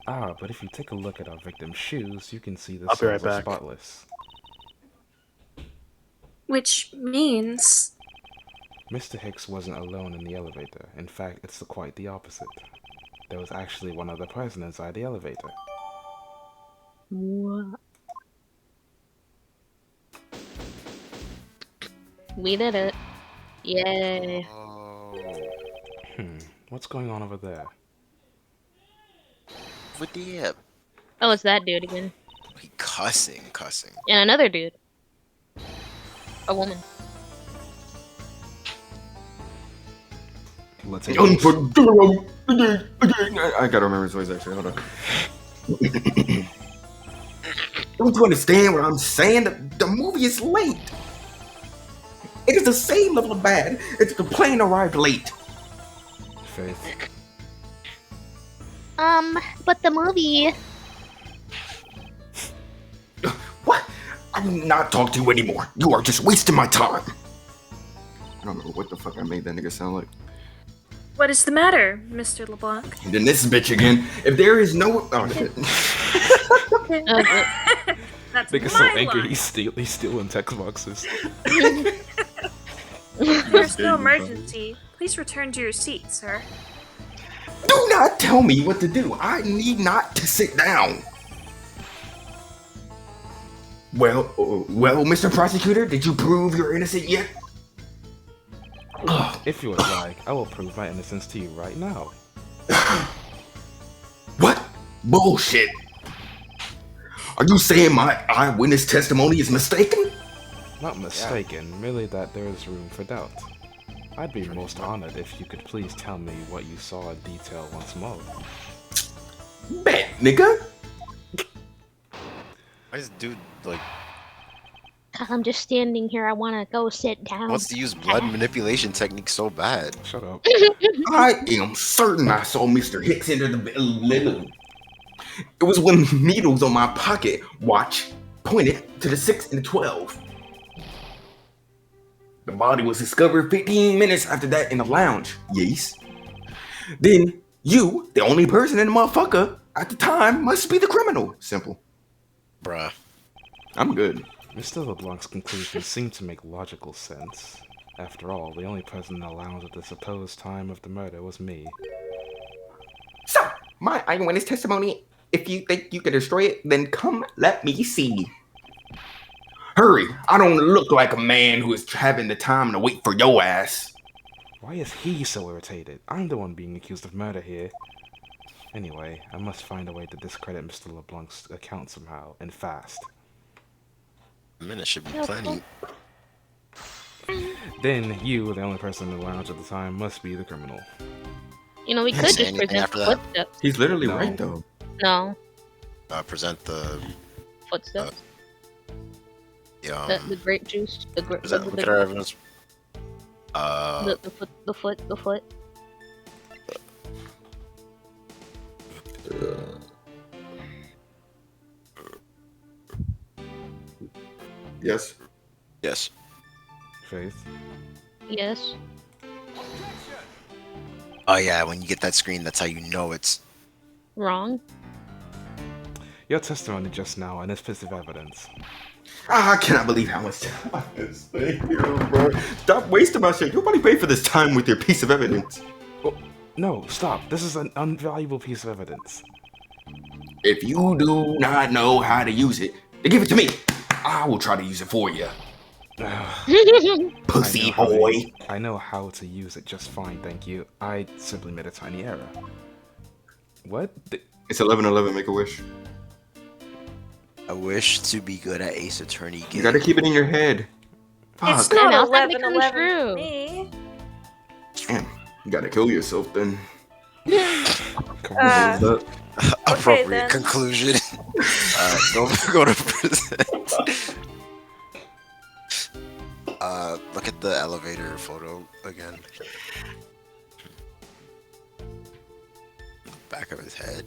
Ah, but if you take a look at our victim's shoes, you can see the I'll be right soles are back. spotless. Which means... Mr. Hicks wasn't alone in the elevator. In fact, it's quite the opposite. There was actually one other person inside the elevator. What? We did it. Yay. What's going on over there? With the Oh, it's that dude again. he cussing. And another dude. A woman. Let's see. Unforgivable. I gotta remember his voice actually. Hold on. Don't you understand what I'm saying? The movie is late. It is the same level of bad as the plane arrived late. Phaith. But the movie. What? I will not talk to you anymore. You are just wasting my time. I don't know what the fuck I made that nigga sound like. What is the matter, Mr. LeBlanc? And then this bitch again. If there is no... Oh, shit. That's Nigga's so my angry, line. he's stealing text boxes. There's no emergency. Please return to your seat, sir. Do not tell me what to do. I need not to sit down. Well, Mr. Prosecutor, did you prove you're innocent yet? If you would like, I will prove my innocence to you right now. What? Bullshit. Are you saying my eyewitness testimony is mistaken? Not mistaken, merely that there is room for doubt. I'd be most honored if you could please tell me what you saw in detail once more. Bet, nigga. Why is dude like Cause I'm just standing here. I wanna go sit down. wants to use blood manipulation techniques so bad? Shut up. I am certain I saw Mr. Hicks enter the building. It was when needles on my pocket watch pointed to the 6 and the 12. The body was discovered 15 minutes after that in the lounge. Yes. Then you, the only person in the motherfucker at the time, must be the criminal. Simple. Bruh. I'm good. Mr. LeBlanc's conclusions seem to make logical sense. After all, the only person in the lounge at the supposed time of the murder was me. So, my eyewitness testimony, if you think you can destroy it, then come let me see. Hurry, I don't look like a man who is having the time to wait for your ass. Why is he so irritated? I'm the one being accused of murder here. Anyway, I must find a way to discredit Mr. LeBlanc's account somehow, and fast. A minute should be plenty. Then you, the only person in the lounge at the time, must be the criminal. You know, we Can't could say just anything present after the that. footsteps. He's literally No. right, though. No, Present the footsteps. the The grape juice. The grape. present, look at our evidence. The foot. The foot. The foot. Yes. Yes. Phaith? Yes. Oh yeah, when you get that screen, that's how you know it's. Wrong. Your testimony just now and this piece of evidence. I cannot believe how much time I spent here, bro. Stop wasting my shit. Nobody paid for this time with your piece of evidence. No, stop. This is an invaluable piece of evidence. If you do not know how to use it, then give it to me. I will try to use it for you. Pussy boy. I know how to use it just fine, thank you. I simply made a tiny error. What? It's 11:11. Make a wish. I wish to be good at Ace Attorney game. You gotta keep it in your head. It's Fuck. I not know, that 11 makes 11 true. for me. Damn. You gotta kill yourself then. Come Uh, on. Appropriate then. conclusion. Go to present. Look at the elevator photo again. Back of his head.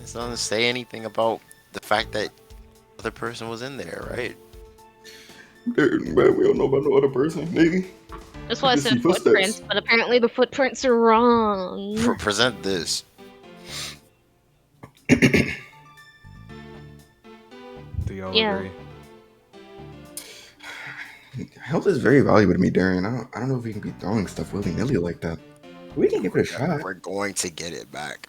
It doesn't say anything about the fact that the other person was in there, right? Dude, man, we don't know about no other person, nigga. That's why I You can said see footsteps. footprints, but apparently the footprints are wrong. Present this. Do y'all Yeah. agree? Health is very valuable to me, Darian. I don't know if we can be throwing stuff willy nilly like that. We can give it a shot. We're going to get it back.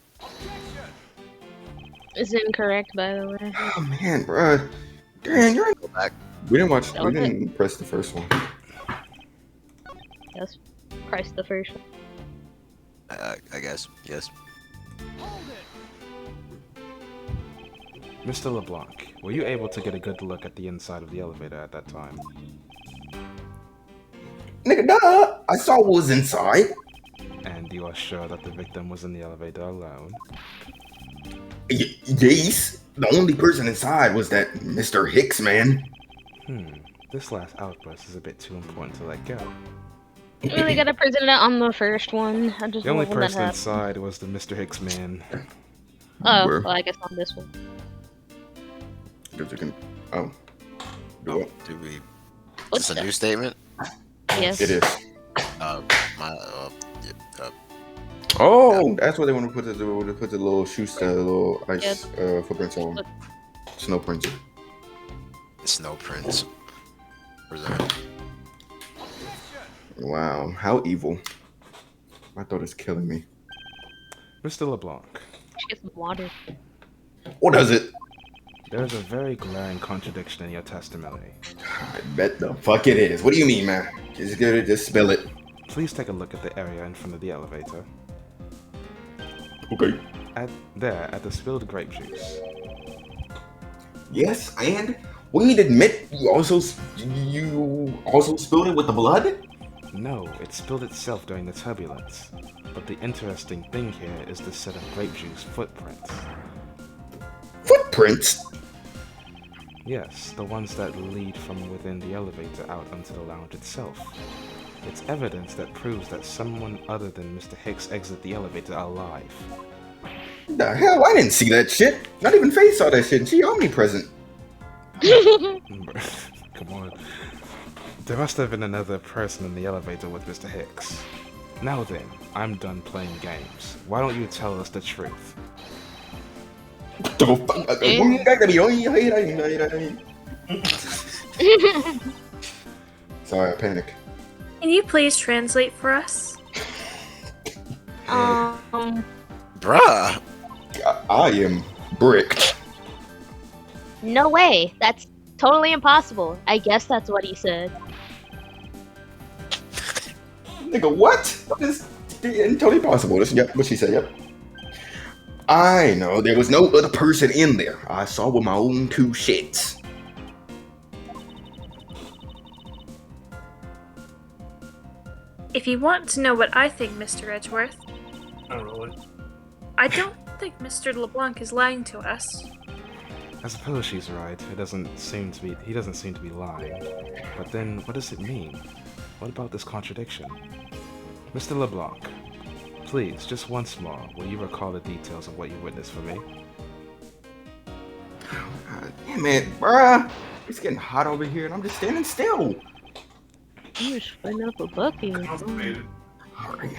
It's incorrect, by the way. Oh man, bruh. Darian, you're. Go back. We didn't watch. We Okay. didn't press the first one. Yes. Price the first one. I guess. Yes. Mr. LeBlanc, were you able to get a good look at the inside of the elevator at that time? Nigga, duh. I saw what was inside. And you are sure that the victim was in the elevator alone? Yes. The only person inside was that Mr. Hicks man. This last outburst is a bit too important to let go. You really gotta present it on the first one. I just The only love when that person happens. inside was the Mr. Hicks man. Oh, Where? well, I guess on this one. Because you can. Oh. Do it. Do we? Is What's this a that? new statement? Yes. It is. My Oh, that's where they want to put the little shoe style, little ice footprints on. Look. Snow prints. snow prints. Present. Wow, how evil. My thought is killing me. Mr. LeBlanc, Just get some water. What is it? there is a very glaring contradiction in your testimony. I bet the fuck it is. What do you mean, man? Just get it, just spill it. Please take a look at the area in front of the elevator. Okay. At the spilled grape juice. Yes, and we need to admit you also spilled it with the blood? No, it spilled itself during the turbulence. But the interesting thing here is the set of grape juice footprints. Footprints? Yes, the ones that lead from within the elevator out onto the lounge itself. It's evidence that proves that someone other than Mr. Hicks exited the elevator alive. The hell? I didn't see that shit. Not even Phaith saw that shit, and she omnipresent. Come on. There must have been another person in the elevator with Mr. Hicks. Now then, I'm done playing games. Why don't you tell us the truth? Sorry, I panicked. Can you please translate for us? Bruh. I am bricked. No way. That's totally impossible. I guess that's what he said. Nigga, what? This is totally possible. This, yep, what she said, yep. I know, there was no other person in there. I saw with my own two shits. If you want to know what I think, Mr. Edgeworth, Not really. I don't think Mr. LeBlanc is lying to us. I suppose she's right. He doesn't seem to be lying. But then, what does it mean? What about this contradiction? Mr. LeBlanc, please, just once more, will you recall the details of what you witnessed for me? God damn it, bruh. It's getting hot over here and I'm just standing still. I'm just filling up a bucket. Constipated. Alright.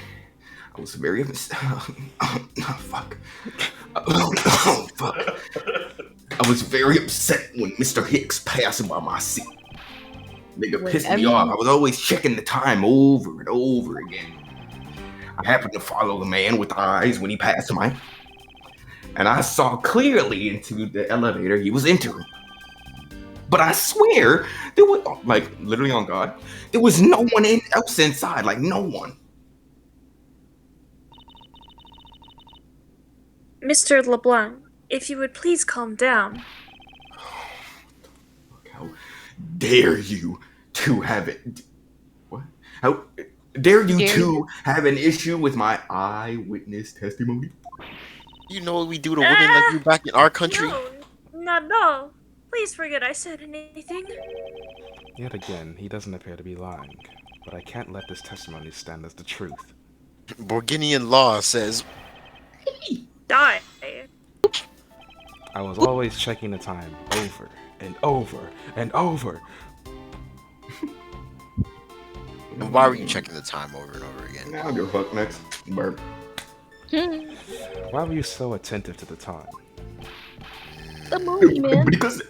I was very fuck. Oh, fuck. I was very upset when Mr. Hicks passed by my seat. Nigga pissed me off. I was always checking the time over and over again. I happened to follow the man with the eyes when he passed mine. And I saw clearly into the elevator he was entering. But I swear, there was, like, literally on God, there was no one else inside, like, no one. Mr. LeBlanc, If you would please calm down. How dare you to have it? What? How dare you to have an issue with my eyewitness testimony? You know what we do to women like you back in our country? No, not at all. Please forget I said anything. Yet again, he doesn't appear to be lying, but I can't let this testimony stand as the truth. Borginian law says Die. I was always checking the time over and over and over. And why were you checking the time over and over again? Now go fuck next. Burp. Why were you so attentive to the time? The movie, man. Because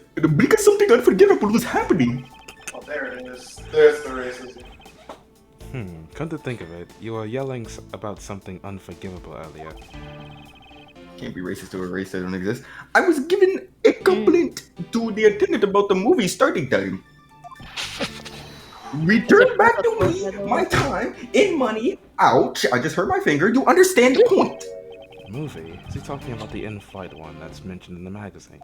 something unforgivable was happening. Oh, there it is. There's the racism. Come to think of it, you were yelling about something unforgivable earlier. Can't be racist to a race that don't exist. I was given a complaint to the attendant about the movie starting time. Return back to me my time in money. Ouch! I just hurt my finger. You understand the point? Movie? Is he talking about the in-flight one that's mentioned in the magazine?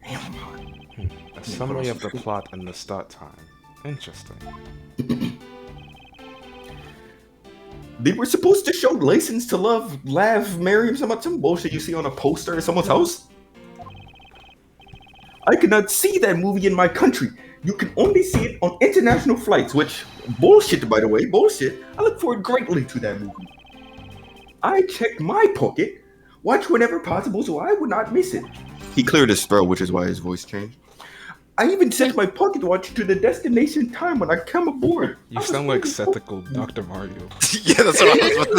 A summary of the plot and the start time. Interesting. They were supposed to show License to Love, Laugh, Marry, some bullshit you see on a poster at someone's house. I cannot see that movie in my country. You can only see it on international flights, which, bullshit by the way, bullshit. I look forward greatly to that movie. I checked my pocket, watch whenever possible so I would not miss it. He cleared his throat, which is why his voice changed. I even set my pocket watch to the destination time when I come aboard. You sound like Sethical Dr. Mario. Yeah, that's what I was about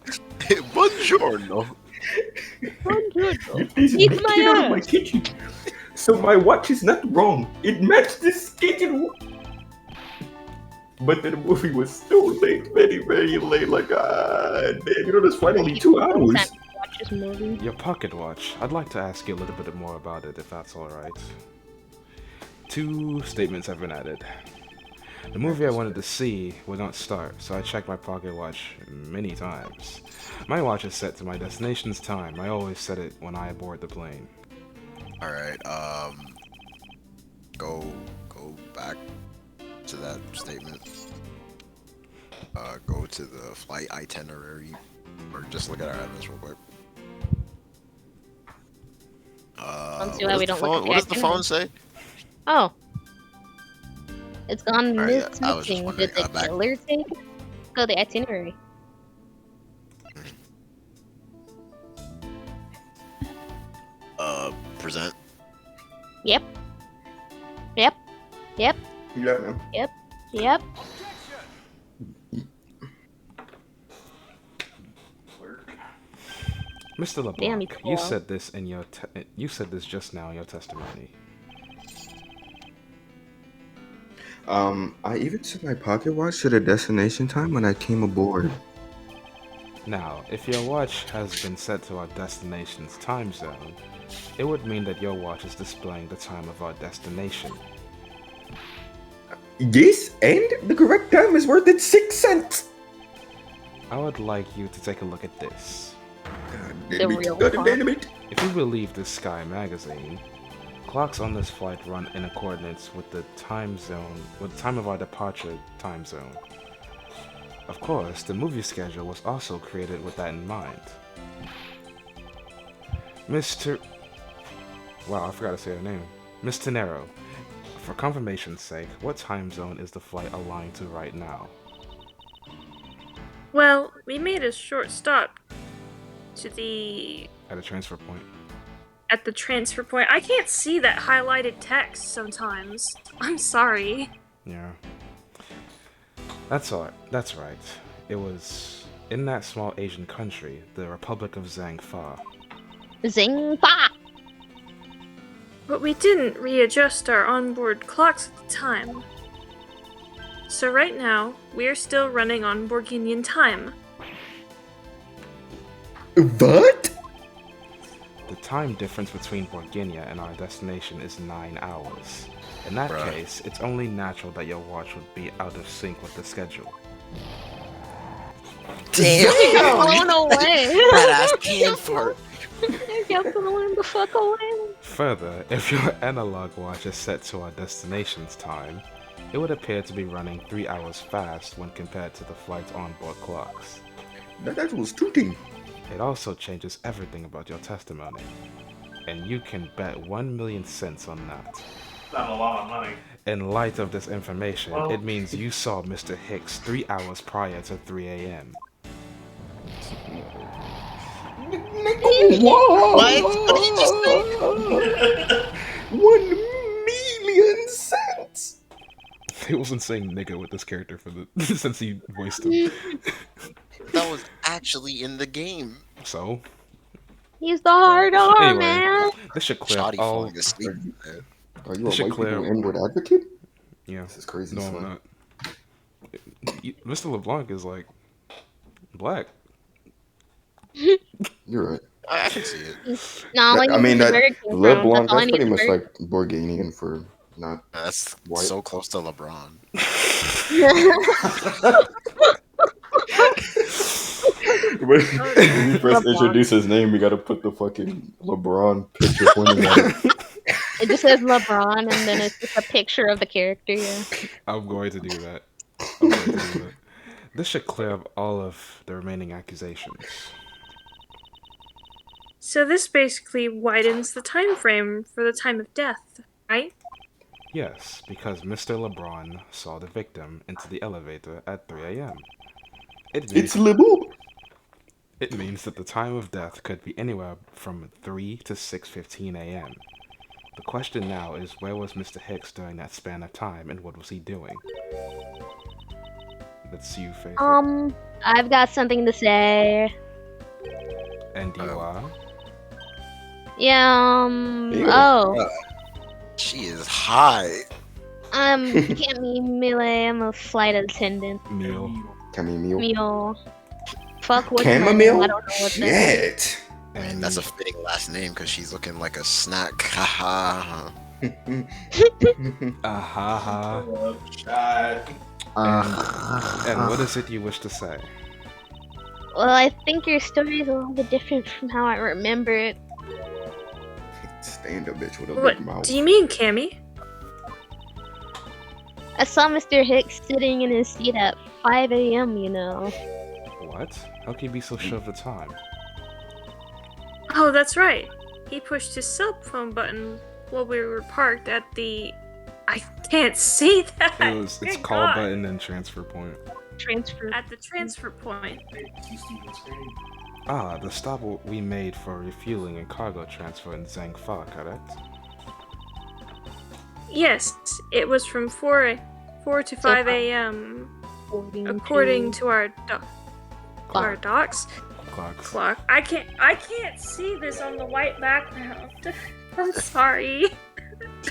to say. Buongiorno. Eat my Get out of my ass. kitchen. So my watch is not wrong. It matched the schedule. But the movie was still late, very, very late. Like, damn, there's finally 2 hours. Watch this movie. Your pocket watch. I'd like to ask you a little bit more about it, if that's alright. 2 statements have been added. The movie I wanted to see would not start, so I checked my pocket watch many times. My watch is set to my destination's time. I always set it when I board the plane. Alright, go back to that statement. Go to the flight itinerary, or just look at our evidence real quick. Let's see why we don't look at the What does the phone say? Oh. It's gone Alright, yeah, I was just missing. wondering, Did the back- killer take it? Go the itinerary. Present. Yep. Yep. Yep. You got me. Yep. Mr. Damn, LeBlanc, you you cool. said this in your you said this just now in your testimony. I even set my pocket watch to the destination time when I came aboard. Now, if your watch has been set to our destination's time zone, it would mean that your watch is displaying the time of our destination. Yes, and the correct time is worth it 6 cents. I would like you to take a look at this. The real God clock. damn it. If you believe this Sky magazine, clocks on this flight run in accordance with the time of our departure time zone. Of course, the movie schedule was also created with that in mind. Mr. Wow, I forgot to say her name. Miss Tenero, for confirmation's sake, what time zone is the flight aligned to right now? Well, we made a short stop to At a transfer point. at the transfer point. I can't see that highlighted text sometimes. I'm sorry. Yeah. That's right. It was in that small Asian country, the Republic of Zhangfa. Zing fa! But we didn't readjust our onboard clocks at the time. So right now, we're still running on Borginian time. What? The time difference between Borginia and our destination is 9 hours. In that Bruh. case, it's only natural that your watch would be out of sync with the schedule. Damn! Blown away! That ass can fart. I got to learn the fuck away. Further, if your analog watch is set to our destination's time, it would appear to be running 3 hours fast when compared to the flight's onboard clocks. That was tooting. It also changes everything about your testimony, and you can bet 1,000,000 cents on that. Not a lot of money. In light of this information, Well- it means you saw Mr. Hicks 3 hours prior to 3 a.m. Whoa! What? What did you just 1,000,000 cents. He wasn't saying nigga with this character for the since he voiced him. That was actually in the game. So, He's the hard R, Anyway. man. this should clear up Shoddy all. falling asleep. Man. Are you a Should white clear- people N-word advocate? Yeah. This is crazy. No, son. I'm not. Mr. LeBlanc is like black. You're right. I can see it. No, like I mean, that LeBlanc, That's all I that's need pretty to much work. like Borganian for not. That's White. so close to LeBron. When you first introduce his name, you gotta put the fucking LeBron picture pointing at it. It just says LeBron, and then it's just a picture of the character. Yeah. I'm going to do that. I'm going to do that. This should clear up all of the remaining accusations. So this basically widens the time frame for the time of death, right? Yes, because Mr. LeBron saw the victim into the elevator at 3 a.m. It It's means, LeBron. it means that the time of death could be anywhere from 3 to 6:15 a.m. The question now is, where was Mr. Hicks during that span of time, and what was he doing? That's you, Phaith. I've got something to say. And you are? Yeah, Ew. oh. She is high. Can't be melee, I'm a flight attendant. Meal. Chamomile. Meal. Fuck what's my name? Chamomile? I don't know what that is. Shit. And that's a fitting last name because she's looking like a snack. Haha. Ahaha. Shot. And what is it you wish to say? Well, I think your story is a little bit different from how I remember it. Stand up, bitch, with a What big mouth. do you mean, Cammy? I saw Mr. Hicks sitting in his seat at 5 a.m., you know. What? How can you be so sure of the time? Oh, that's right. He pushed his cell phone button while we were parked at the... I can't say that! It's Good call God. button and transfer point. Transfer. At the transfer point. Ah, the stop we made for refueling and cargo transfer in Zhangfa, correct? Yes, it was from 4 to 5 a.m. according to our docs Clocks. clock. I can't see this on the white background. I'm sorry.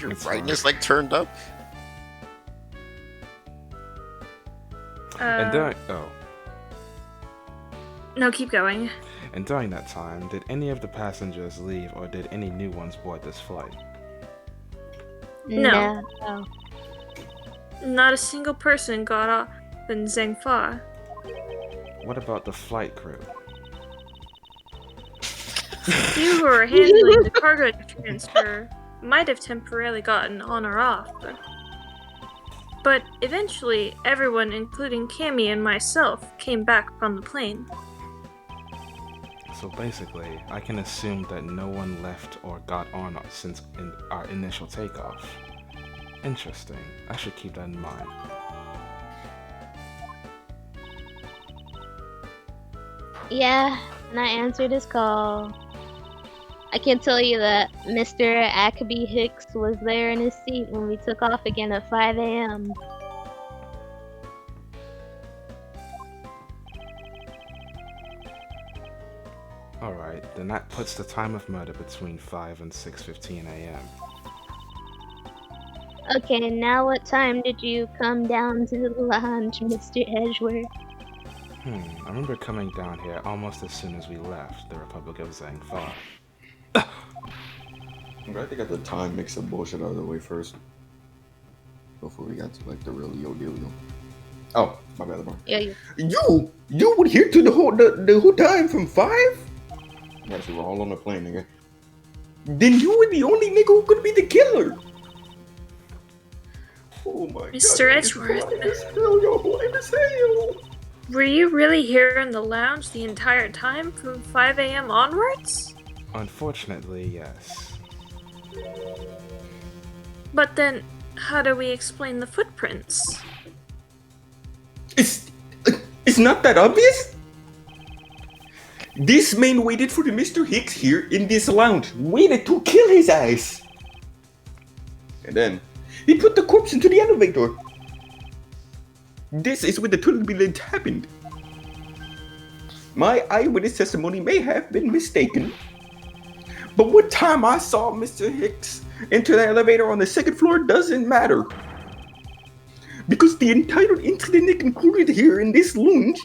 Your It's brightness like turned up. And during No, keep going. and during that time, did any of the passengers leave, or did any new ones board this flight? No. No. Not a single person got off in Zhangfa. What about the flight crew? You who were handling the cargo transfer might have temporarily gotten on or off. But eventually, everyone, including Cammy and myself, came back on the plane. So basically, I can assume that no one left or got on since our initial takeoff. Interesting. I should keep that in mind. Yeah, and I answered his call. I can tell you that Mr. Ackaby Hicks was there in his seat when we took off again at 5 a.m. Alright, then that puts the time of murder between 5 and 6:15 a.m. Okay, now what time did you come down to the lounge, Mr. Edgeworth? I remember coming down here almost as soon as we left the Republic of Zhangfa. I'm glad they got the time mix of bullshit out of the way first. Before we got to like the real yo dealio. Oh, my bad, Lamar. Yeah, You were here to the whole time from 5? Yeah, so we're all on the plane, nigga. Then you were the only nigga who could be the killer. Oh my Mr. god. Edgeworth. You're blind as hell. Were you really here in the lounge the entire time from 5 a.m. onwards? Unfortunately, yes. But then, how do we explain the footprints? It's not that obvious? This man waited for the Mr. Hicks here in this lounge. Waited to kill his ass. And then, he put the corpse into the elevator. This is when the turbulence happened. My eyewitness testimony may have been mistaken. But what time I saw Mr. Hicks enter the elevator on the second floor doesn't matter. Because the entire incident is concluded here in this lounge.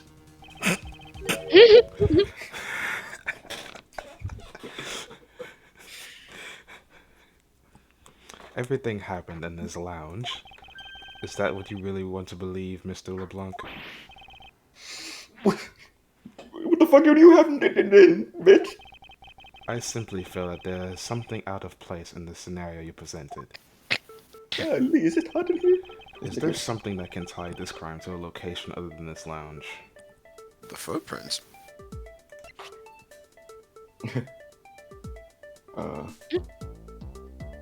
Everything happened in this lounge. Is that what you really want to believe, Mr. LeBlanc? What the fuck do you have then, bitch? I simply feel that there is something out of place in the scenario you presented. Golly, is it hot in here? Is there something that can tie this crime to a location other than this lounge? The footprints.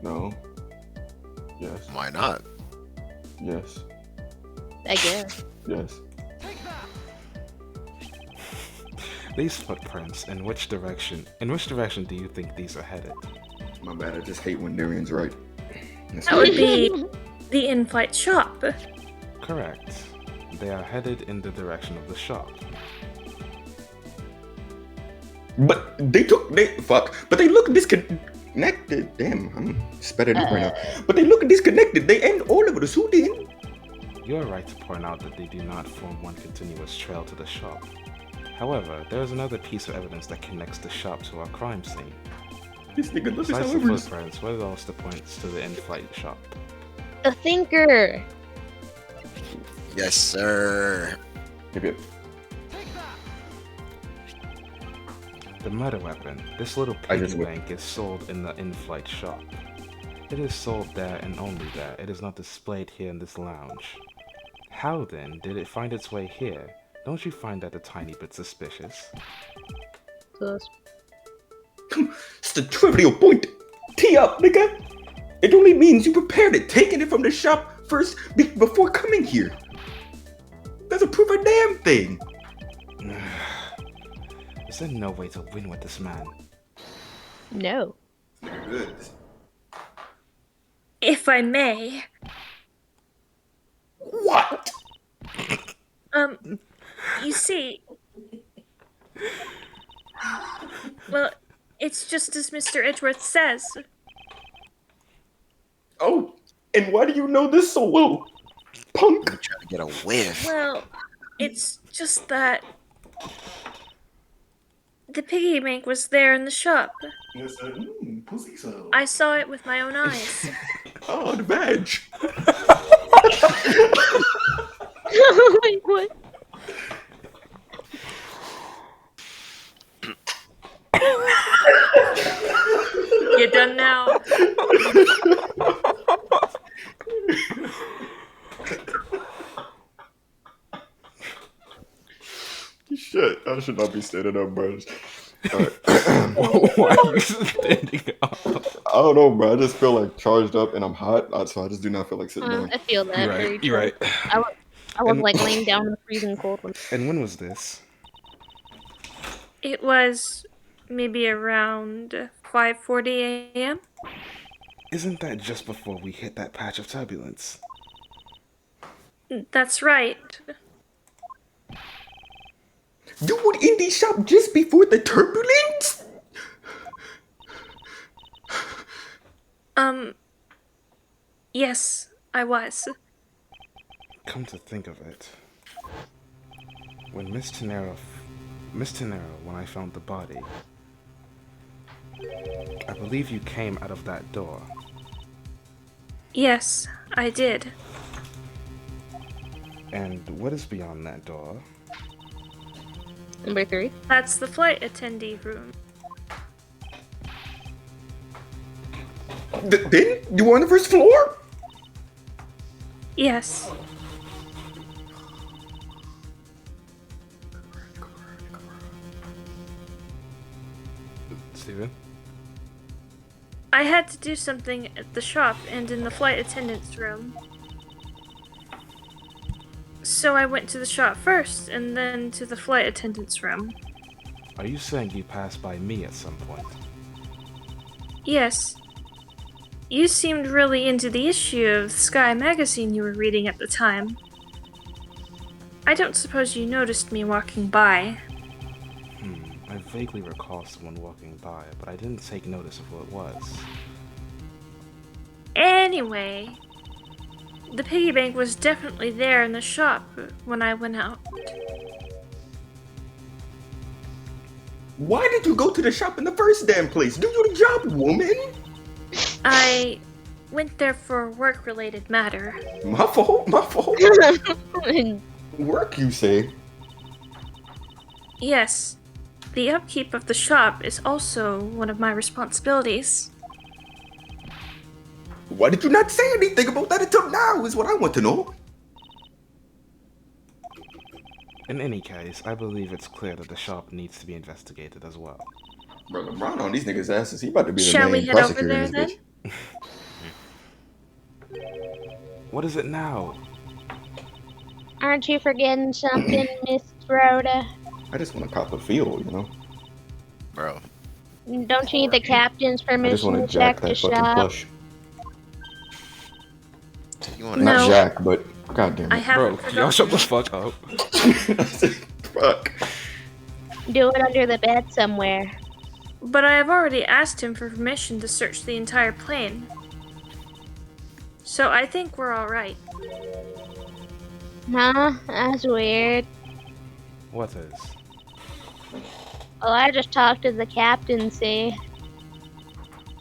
No. Yes. Why not? Yes. I guess. Yes. These footprints, in which direction do you think these are headed? My bad, I just hate when Darian's right. That would be the in-flight shop. Correct. They are headed in the direction of the shop. But they look disconnected. Damn, I'm spetting up right now. But they look disconnected. They end all over the suit in. You are right to point out that they do not form one continuous trail to the shop. However, there is another piece of evidence that connects the shop to our crime scene. This nigga looks Besides the however. footprints, what else that points to the in-flight shop? The thinker. Yes, sir. Yep. The murder weapon. This little I piggy just whipped. bank is sold in the in-flight shop. It is sold there and only there. It is not displayed here in this lounge. How then did it find its way here? Don't you find that a tiny bit suspicious? It's the trivial point. Tee up, nigga. It only means you prepared it, taking it from the shop first before coming here. Doesn't prove a damn thing. Is there no way to win with this man? No. Good. If I may. What? You see... Well, it's just as Mr. Edgeworth says. Oh, and why do you know this so well, punk? I'm trying to get a whiff. Well, it's just that... The piggy bank was there in the shop. Pussy so. I saw it with my own eyes. Oh, the badge. Wait, what? You're done now. Shit, I should not be standing up, bro. Alright. Why are you standing up? I don't know, bro. I just feel like charged up and I'm hot, so I just do not feel like sitting down. I feel that. You're very right. You're right. I was And- like laying down in the freezing cold. And when was this? It was maybe around 5:40 a.m. Isn't that just before we hit that patch of turbulence? That's right. You were in the shop just before the turbulence? Yes, I was. Come to think of it, when Miss Tenero, when I found the body, I believe you came out of that door. Yes, I did. And what is beyond that door? Number 3. That's the flight attendee room. Then you were on the first floor? Yes. Steven? I had to do something at the shop and in the flight attendant's room. So I went to the shop first and then to the flight attendant's room. Are you saying you passed by me at some point? Yes. You seemed really into the issue of Sky magazine you were reading at the time. I don't suppose you noticed me walking by. I vaguely recall someone walking by, but I didn't take notice of who it was. Anyway, the piggy bank was definitely there in the shop when I went out. Why did you go to the shop in the first damn place? Do your job, woman! I went there for a work-related matter. My fault. Work, you say? Yes, the upkeep of the shop is also one of my responsibilities. Why did you not say anything about that until now is what I want to know. In any case, I believe it's clear that the shop needs to be investigated as well. Bro, LeBron on these niggas' asses. He about to be the Shall we main head over prosecutor in there this then? bitch. What is it now? Aren't you forgetting something, Miss Rhoda? I just want to cop a feel, you know? Bro. Don't you need the captain's I just permission want to to jack check the that fucking shop? plush. You want No. Not jack, but goddamn I it. haven't Bro, y'all shut the fuck up. Fuck. Do it under the bed somewhere. But I have already asked him for permission to search the entire plane. So I think we're alright. Huh? That's weird. What is? Well, I just talked to the captain, see?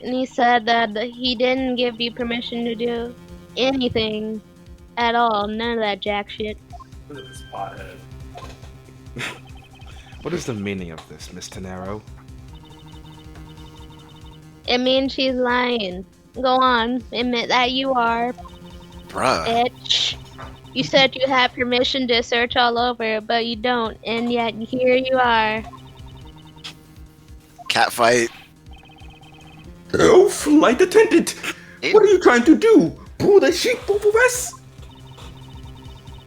And he said that he didn't give you permission to do anything at all. None of that jack shit. Look at this pothead. What is the meaning of this, Miss Tenero? It means she's lying. Go on, admit that you are, Bruh. bitch. You said you had permission to search all over, but you don't, and yet here you are. Cat fight. Oh, flight attendant! What are you trying to do? Pull the sheep over us?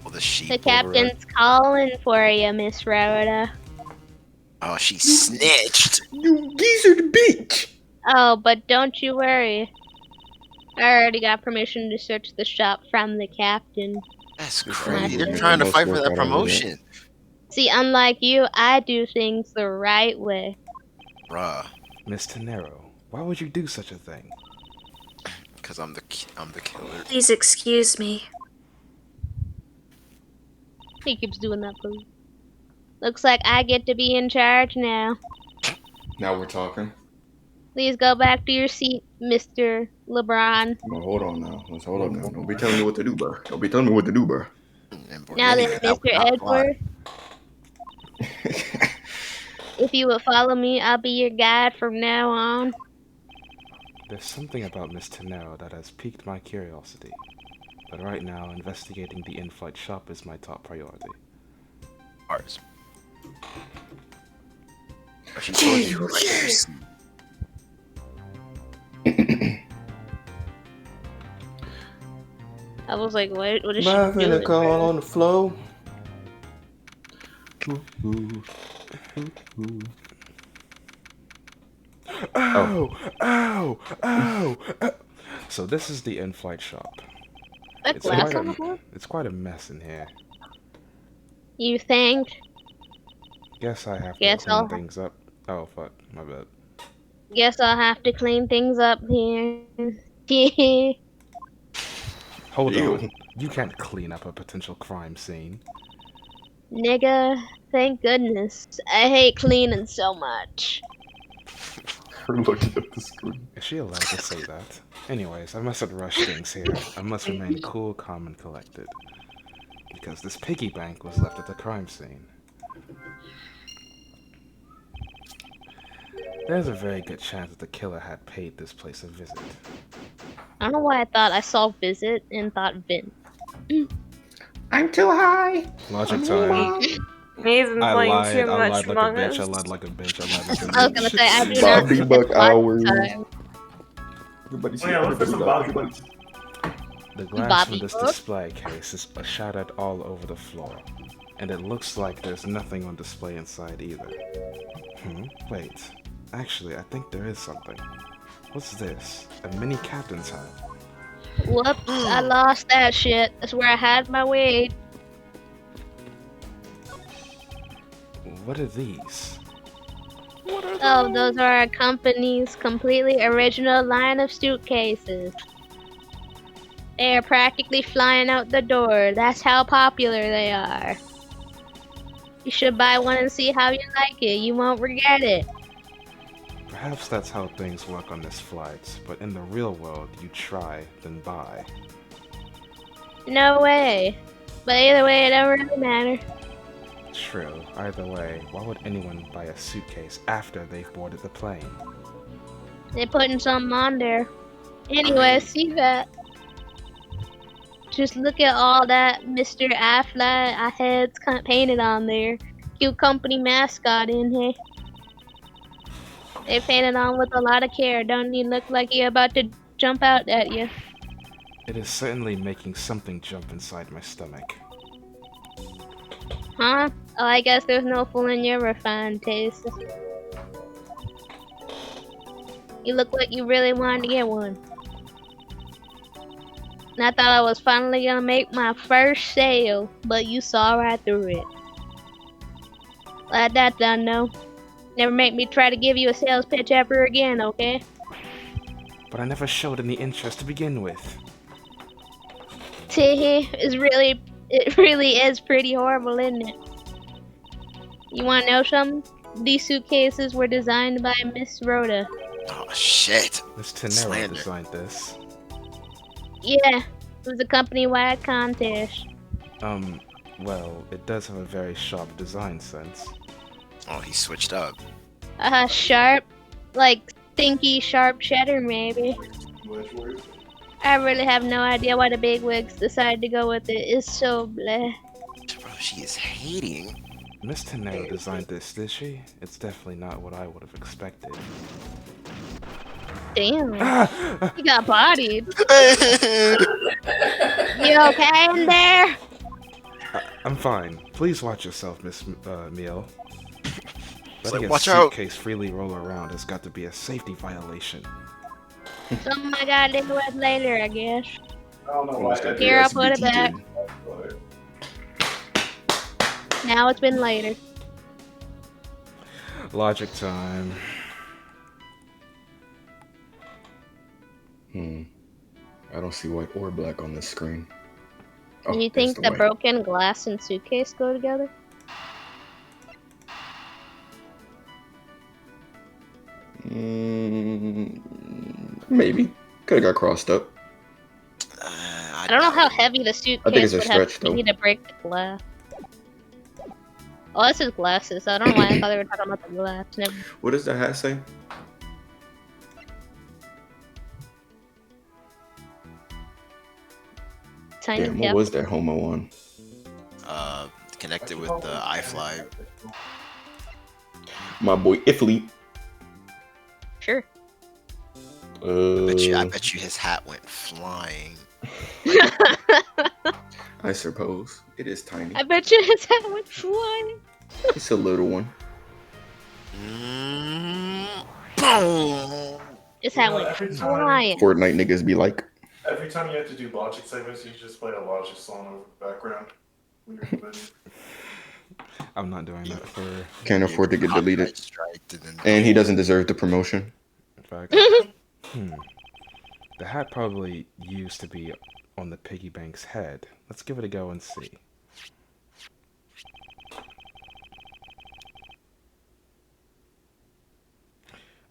Oh, the sheep. The over it. captain's calling for you, Miss Rhoda. Oh, she snitched. You geezered bitch! Oh, but don't you worry. I already got permission to search the shop from the captain. That's You're crazy. trying They're to trying to most fight for work that out of it. promotion. See, unlike you, I do things the right way. Bruh. Miss Tenero, why would you do such a thing? Because I'm the killer. Please excuse me. He keeps doing that pose. Looks like I get to be in charge now. Now we're talking. Please go back to your seat, Mr. LeBron. Well, hold on now. Let's hold up now. Don't be telling me what to do, bro. Don't be telling me what to do, bro. And Now then, Borneo, that would Mr. not fly. Edgeworth, if you will follow me, I'll be your guide from now on. There's something about Miss Tenero that has piqued my curiosity. But right now, investigating the in-flight shop is my top priority. Ours. She told you right there. I was like, what is she Having a doing? call on the flow. Oh, oh, oh, oh. So this is the in-flight shop. That It's glass quite, on the floor? it's quite a mess in here. You think? Guess I have to Guess clean I'll- things up. Oh fuck, my bad. Guess I'll have to clean things up here. Hold Ew. on. You can't clean up a potential crime scene. Nigga, thank goodness. I hate cleaning so much. Her looking at the screen. Is she allowed to say that? Anyways, I mustn't rush things here. I must remain cool, calm, and collected. Because this piggy bank was left at the crime scene. There's a very good chance that the killer had paid this place a visit. I don't know why I thought I saw visit and thought Vin. I'm too high. Logic time. He's been I playing too lied. I much lied like Among a bitch. I Us. lied like a bitch. I lied like a I was gonna bitch. say I do not Bobby think Buck it's logic hours. time. Everybody Oh say, yeah, look for some Bobby Bucks. The glass Bobby from this Buck? display case is shattered all over the floor, and it looks like there's nothing on display inside either. Wait. Actually, I think there is something. What's this? A mini captain's hat. Whoops, I lost that shit. That's where I had my weight. What are these? Oh, those are our company's completely original line of suitcases. They are practically flying out the door. That's how popular they are. You should buy one and see how you like it. You won't regret it. Perhaps that's how things work on this flight, but in the real world, you try, then buy. No way. But either way, it don't really matter. True. Either way, why would anyone buy a suitcase after they've boarded the plane? They're putting something on there. Anyway, see that. Just look at all that Mr. Affleck heads painted on there. Cute company mascot in here. They painted on with a lot of care. Don't he look like he about to jump out at you? It is certainly making something jump inside my stomach. Huh? Oh, I guess there's no fooling your refined taste. You look like you really wanted to get one. And I thought I was finally gonna make my first sale, but you saw right through it. Glad that done, though. Never make me try to give you a sales pitch ever again, okay? But I never showed any interest to begin with. Teehee, it really is pretty horrible, isn't it? You wanna know something? These suitcases were designed by Miss Rhoda. Oh shit. Miss Tenero Slander. designed this. Yeah, it was a company-wide contest. Well, it does have a very sharp design sense. Oh, he switched up. Sharp? Like stinky sharp cheddar, maybe. Edgeworth. I really have no idea why the bigwigs decided to go with it. It's so bleh. Bro, she is hating. Miss Tenero designed this, did she? It's definitely not what I would have expected. Damn, you got bodied. You okay in there? I'm fine. Please watch yourself, Miss Meal. Letting a watch out. suitcase freely roll around has got to be a safety violation. Something I gotta deal with later, I guess. I don't know why. Here, I'll put it back. Now it's been later. Logic time. I don't see white or black on this screen. Oh, Do you there's think the the white. broken glass and suitcase go together? Maybe. Could have got crossed up. I don't know how heavy the I think suitcase it's a would have stretch, to be though. to break the glass. Oh, this is glasses. I don't know why I thought they were talking about the glass. Never. What does the hat say? Tiny Damn, what depth. was that homo on? Connected with the iFly. My boy Ifly. Sure. I bet you his hat went flying. I suppose. It is tiny. I bet you his head went flying. It's a little one. Boom. His head went Every time, flying. Fortnite niggas be like, every time you have to do Logic segments, you just play a Logic song over the background. When you're in the video. I'm not doing that for. can't afford to get deleted. Copyright striked and then- And he doesn't deserve the promotion. In fact, the hat probably used to be on the piggy bank's head. Let's give it a go and see.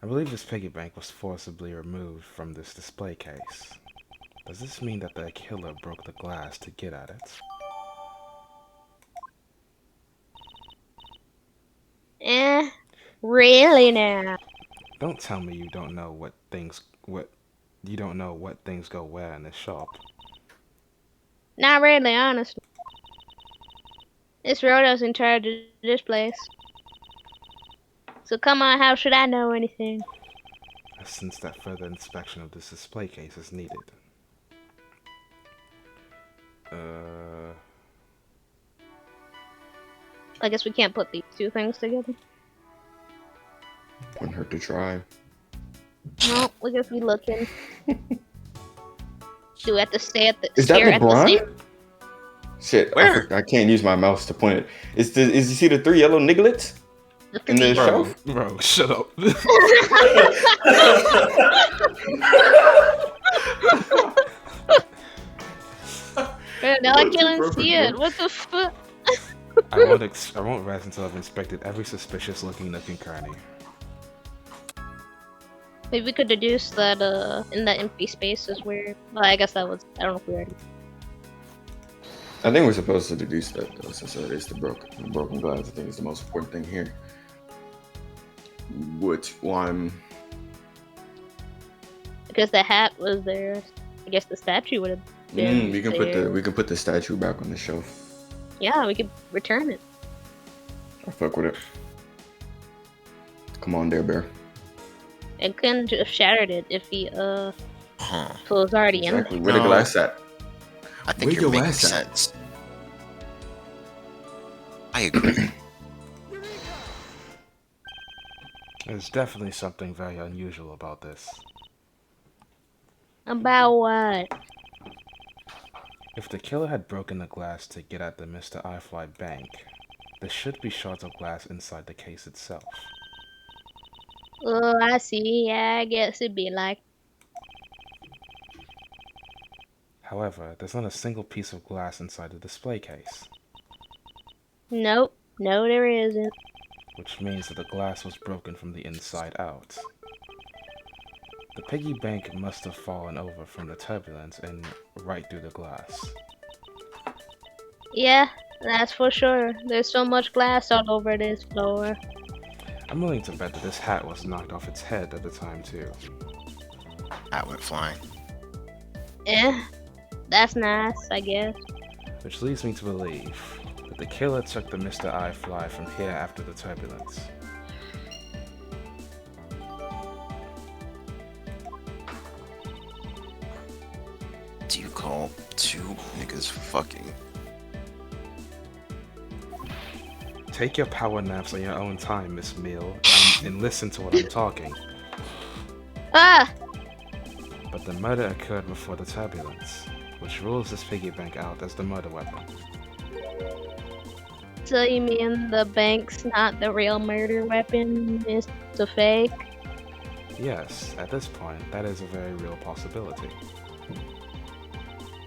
I believe this piggy bank was forcibly removed from this display case. Does this mean that the killer broke the glass to get at it? Really now? Don't tell me you don't know what You don't know what things go where in this shop. Not really, honestly. This Rhoda's in charge of this place. So come on, how should I know anything? Since that further inspection of this display case is needed. I guess we can't put these two things together. Wouldn't hurt to try. No, I guess we looking. Do we have to stay at the Is that stare at the LeBron? same? Shit, Where? I can't use my mouse to point it. Is you see the 3 yellow nigglets in the three- shelf? Bro, shut up. Bro, now I can't see it. What the fuck? I won't rest until I've inspected every suspicious looking nook and cranny. Maybe we could deduce that in the empty space is where. Well, I guess that was. I don't know if we already. I think we're supposed to deduce that though, since it is the broken glass. I think it's the most important thing here. Which one? Because the hat was there. I guess the statue would have been. We can put the statue back on the shelf. Yeah, we could return it. I fuck with it. Come on, there, bear. It couldn't have shattered it if he Huh. so it was already in Exactly. there. Where the No. glass at? I think Where you're your making ass at? sense. I agree. There's definitely something very unusual about this. About what? If the killer had broken the glass to get at the Mr. iFly bank, there should be shards of glass inside the case itself. Oh, I see. Yeah, I guess it'd be like. However, there's not a single piece of glass inside the display case, Nope. No, there isn't. which means that the glass was broken from the inside out. The piggy bank must have fallen over from the turbulence and right through the glass. Yeah, that's for sure. There's so much glass all over this floor. I'm willing to bet that this hat was knocked off its head at the time too. That went flying. Eh, that's nice, I guess. Which leads me to believe that the killer took the Mr. iFly from here after the turbulence. Do you call two niggas fucking? Take your power naps on your own time, Miss Meal, and listen to what I'm talking. Ah! But the murder occurred before the turbulence, which rules this piggy bank out as the murder weapon. So you mean the bank's not the real murder weapon, it's the fake? Yes, at this point, that is a very real possibility.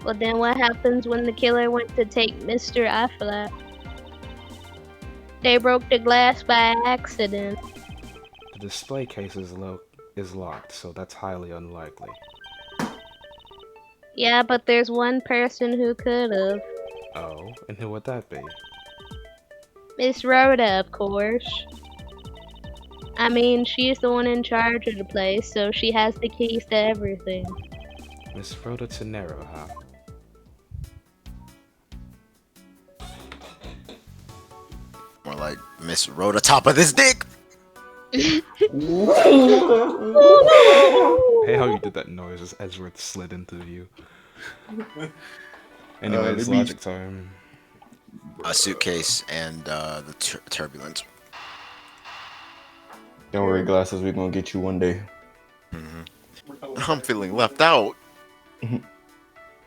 Well then what happens when the killer went to take Mr. Affleck? They broke the glass by accident. The display case is locked, so that's highly unlikely. Yeah, but there's one person who could've. Oh, and who would that be? Miss Rhoda, of course. I mean, she's the one in charge of the place, so she has the keys to everything. Miss Rhoda Tenero, huh? More like Miss Rhoda top of this dick. Hey, how you did that noise as Edgeworth slid into you. Anyways, let me- logic time. A suitcase and the turbulence. Don't worry, glasses. We're gonna get you one day. I'm feeling left out.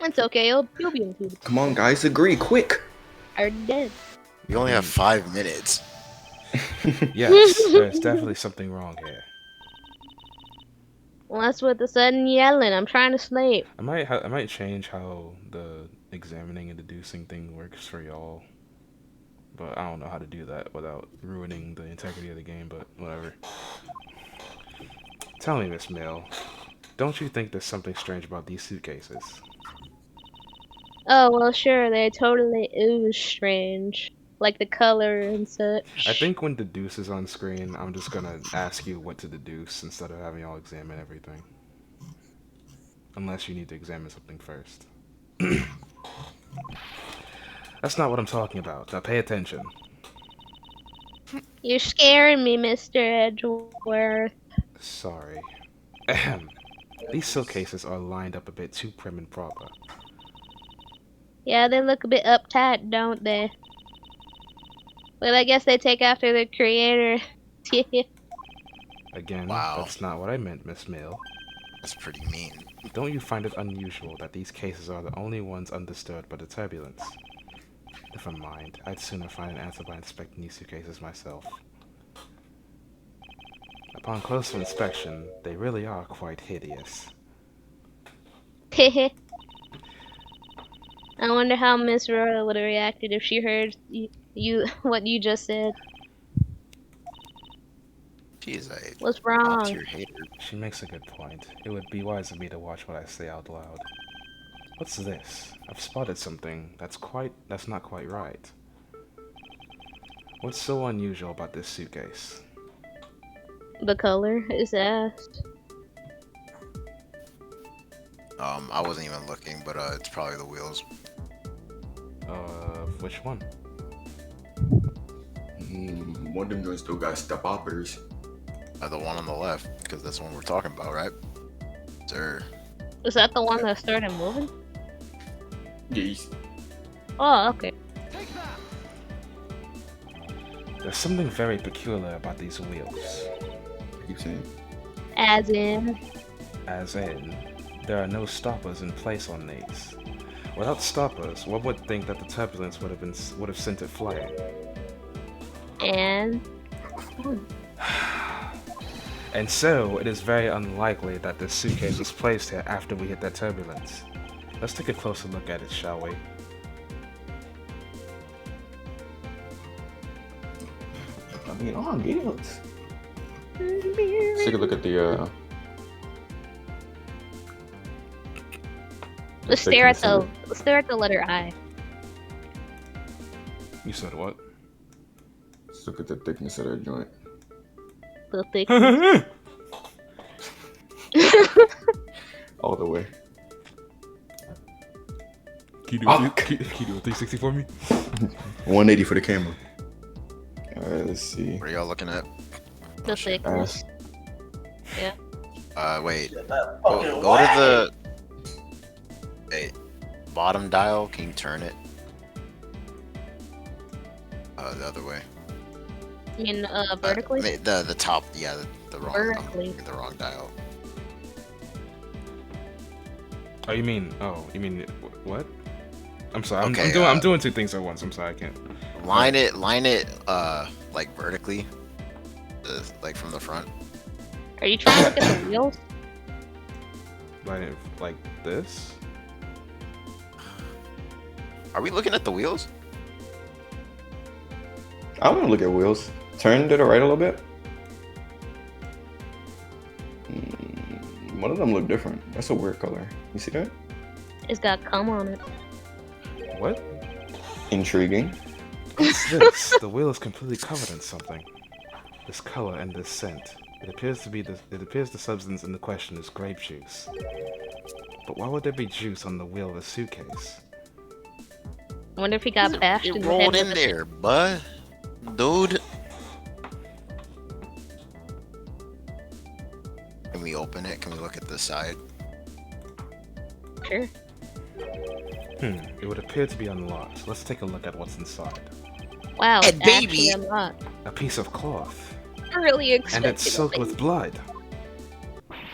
It's okay, you'll be included. Come on, guys, agree quick. I already did. We only have 5 minutes. Yes, there's definitely something wrong here. What's with the sudden yelling? I'm trying to sleep. I might change how the examining and deducing thing works for y'all, but I don't know how to do that without ruining the integrity of the game. But whatever. Tell me, Miss Mill, don't you think there's something strange about these suitcases? Oh, well, sure, they totally ooze strange. Like the color and such. I think when deduce is on screen, I'm just gonna ask you what to deduce instead of having y'all examine everything. Unless you need to examine something first. That's not what I'm talking about. Now pay attention. You're scaring me, Mr. Edgeworth. Sorry. Ahem. These suitcases are lined up a bit too prim and proper. Yeah, they look a bit uptight, don't they? Well, I guess they take after the creator. Again, Wow. that's not what I meant, Miss Mill. That's pretty mean. Don't you find it unusual that these cases are the only ones undisturbed by the turbulence? Never mind. I'd sooner find an answer by inspecting these suitcases myself. Upon closer inspection, they really are quite hideous. I wonder how Miss Rora would have reacted if she heard you what you just said. She's a What's wrong? top-tier hater. She makes a good point. It would be wise of me to watch what I say out loud. What's this? I've spotted something that's not quite right. What's so unusual about this suitcase? The color is asked. I wasn't even looking, but it's probably the wheels. Which one? One of them joints still got step uppers. The one on the left, because that's the one we're talking about, right? Sir. Was that the one that started moving? Yes. Oh, okay. There's something very peculiar about these wheels. I keep saying. As in, As in, there are no stoppers in place on these. Without stoppers, one would think that the turbulence would have sent it flying. and And so, it is very unlikely that this suitcase was placed here after we hit that turbulence. Let's take a closer look at it, shall we? I mean, oh, yes. Let's take a look at the, let's stare at the letter I. You said what? Let's look at the thickness of that joint. The thick. All the way. Can you do a 360 for me? 180 for the camera. Alright, let's see. What are y'all looking at? The thickness. Ass. Wait. Go to the... Hey, bottom dial. Can you turn it? The other way. You mean vertically? The top, yeah, the wrong, Vertically. the wrong dial. Oh, you mean what? I'm sorry. Okay, I'm doing two things at once. I'm sorry, I can't. Line it, like vertically, like from the front. Are you trying to look at the wheels? Line it like this. Are we looking at the wheels? I want to look at wheels. Turn to the right a little bit. One of them look different. That's a weird color. You see that? It's got cum on it. What? Intriguing. What's this? The wheel is completely covered in something. This color and this scent. It appears the substance in the question is grape juice. But why would there be juice on the wheel of a suitcase? I wonder if he got bashed in It the head. rolled in with there, bud. Dude. Can we open it? Can we look at the side? Sure. It would appear to be unlocked. Let's take a look at what's inside. Wow, Hey, it's baby! actually unlocked. A piece of cloth. I'm really And expecting it's soaked with blood.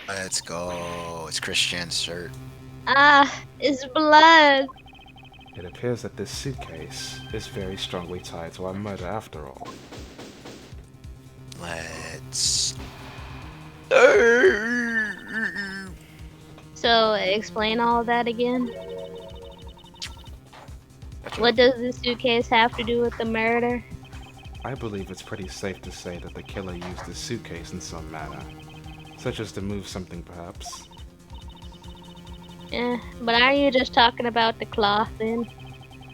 Let's go. It's Christian's shirt. It's blood. It appears that this suitcase is very strongly tied to our murder after all. Let's... So, explain all of that again. What does the suitcase have to do with the murder? I believe it's pretty safe to say that the killer used the suitcase in some manner. Such as to move something, perhaps. But are you just talking about the cloth then?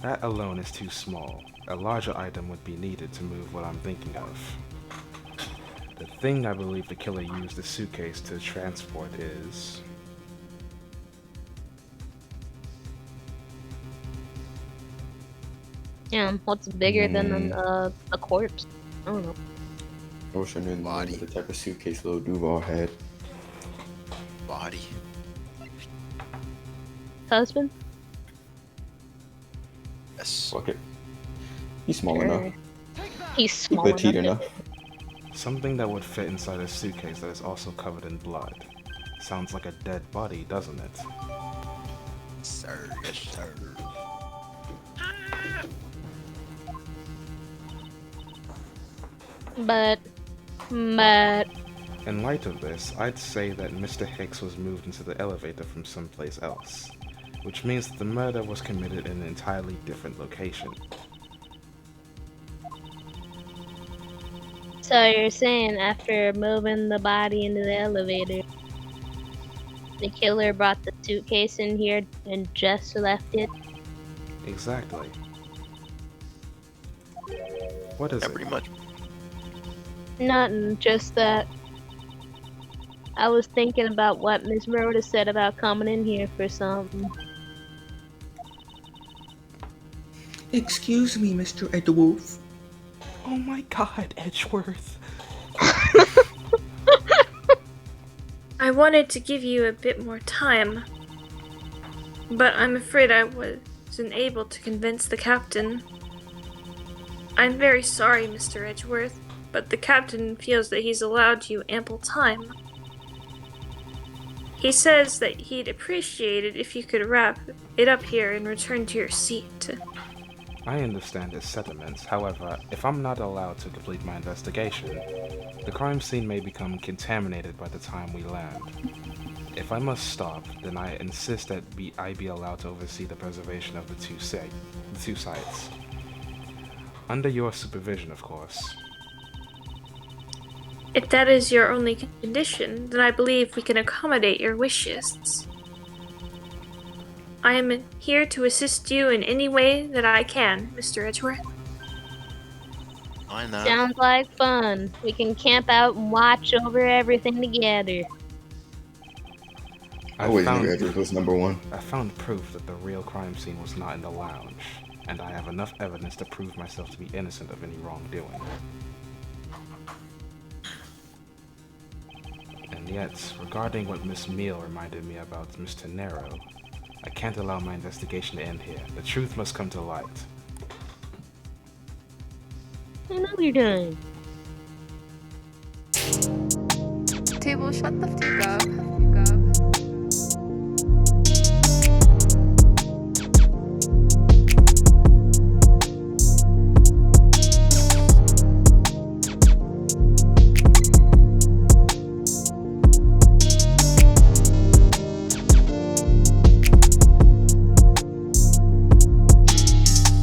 That alone is too small. A larger item would be needed to move what I'm thinking of. The thing I believe the killer used the suitcase to transport is... Yeah, what's bigger than a corpse? I don't know. Ocean and Body. the type of suitcase little Duval had. Body. Husband? Yes. Fuck it. He's small Sure. enough. He's He's small petite enough. enough. Something that would fit inside a suitcase that is also covered in blood. Sounds like a dead body, doesn't it? Sir. Yes, sir. But In light of this, I'd say that Mr. Hicks was moved into the elevator from someplace else, which means that the murder was committed in an entirely different location. so you're saying after moving the body into the elevator, the killer brought the suitcase in here and just left it? Exactly. What is Yeah, it? pretty much. Nothing, just that I was thinking about what Miss Rhoda said about coming in here for something. Excuse me, Mr. Edgeworth. Oh my god, Edgeworth. I wanted to give you a bit more time, but I'm afraid I wasn't able to convince the captain. I'm very sorry, Mr. Edgeworth, but the captain feels that he's allowed you ample time. He says that he'd appreciate it if you could wrap it up here and return to your seat. I understand his sentiments, however, if I'm not allowed to complete my investigation, the crime scene may become contaminated by the time we land. If I must stop, then I insist that I be allowed to oversee the preservation of the two sites. Under your supervision, of course. If that is your only condition, then I believe we can accommodate your wishes. I am here to assist you in any way that I can, Mr. Edgeworth. Why not? Sounds like fun. We can camp out and watch over everything together. I always knew Edgeworth was number one. I found proof that the real crime scene was not in the lounge, and I have enough evidence to prove myself to be innocent of any wrongdoing. And yet, regarding what Miss Meal reminded me about Mr. Nero, I can't allow my investigation to end here. The truth must come to light. Another time. Table, shut the fuck up.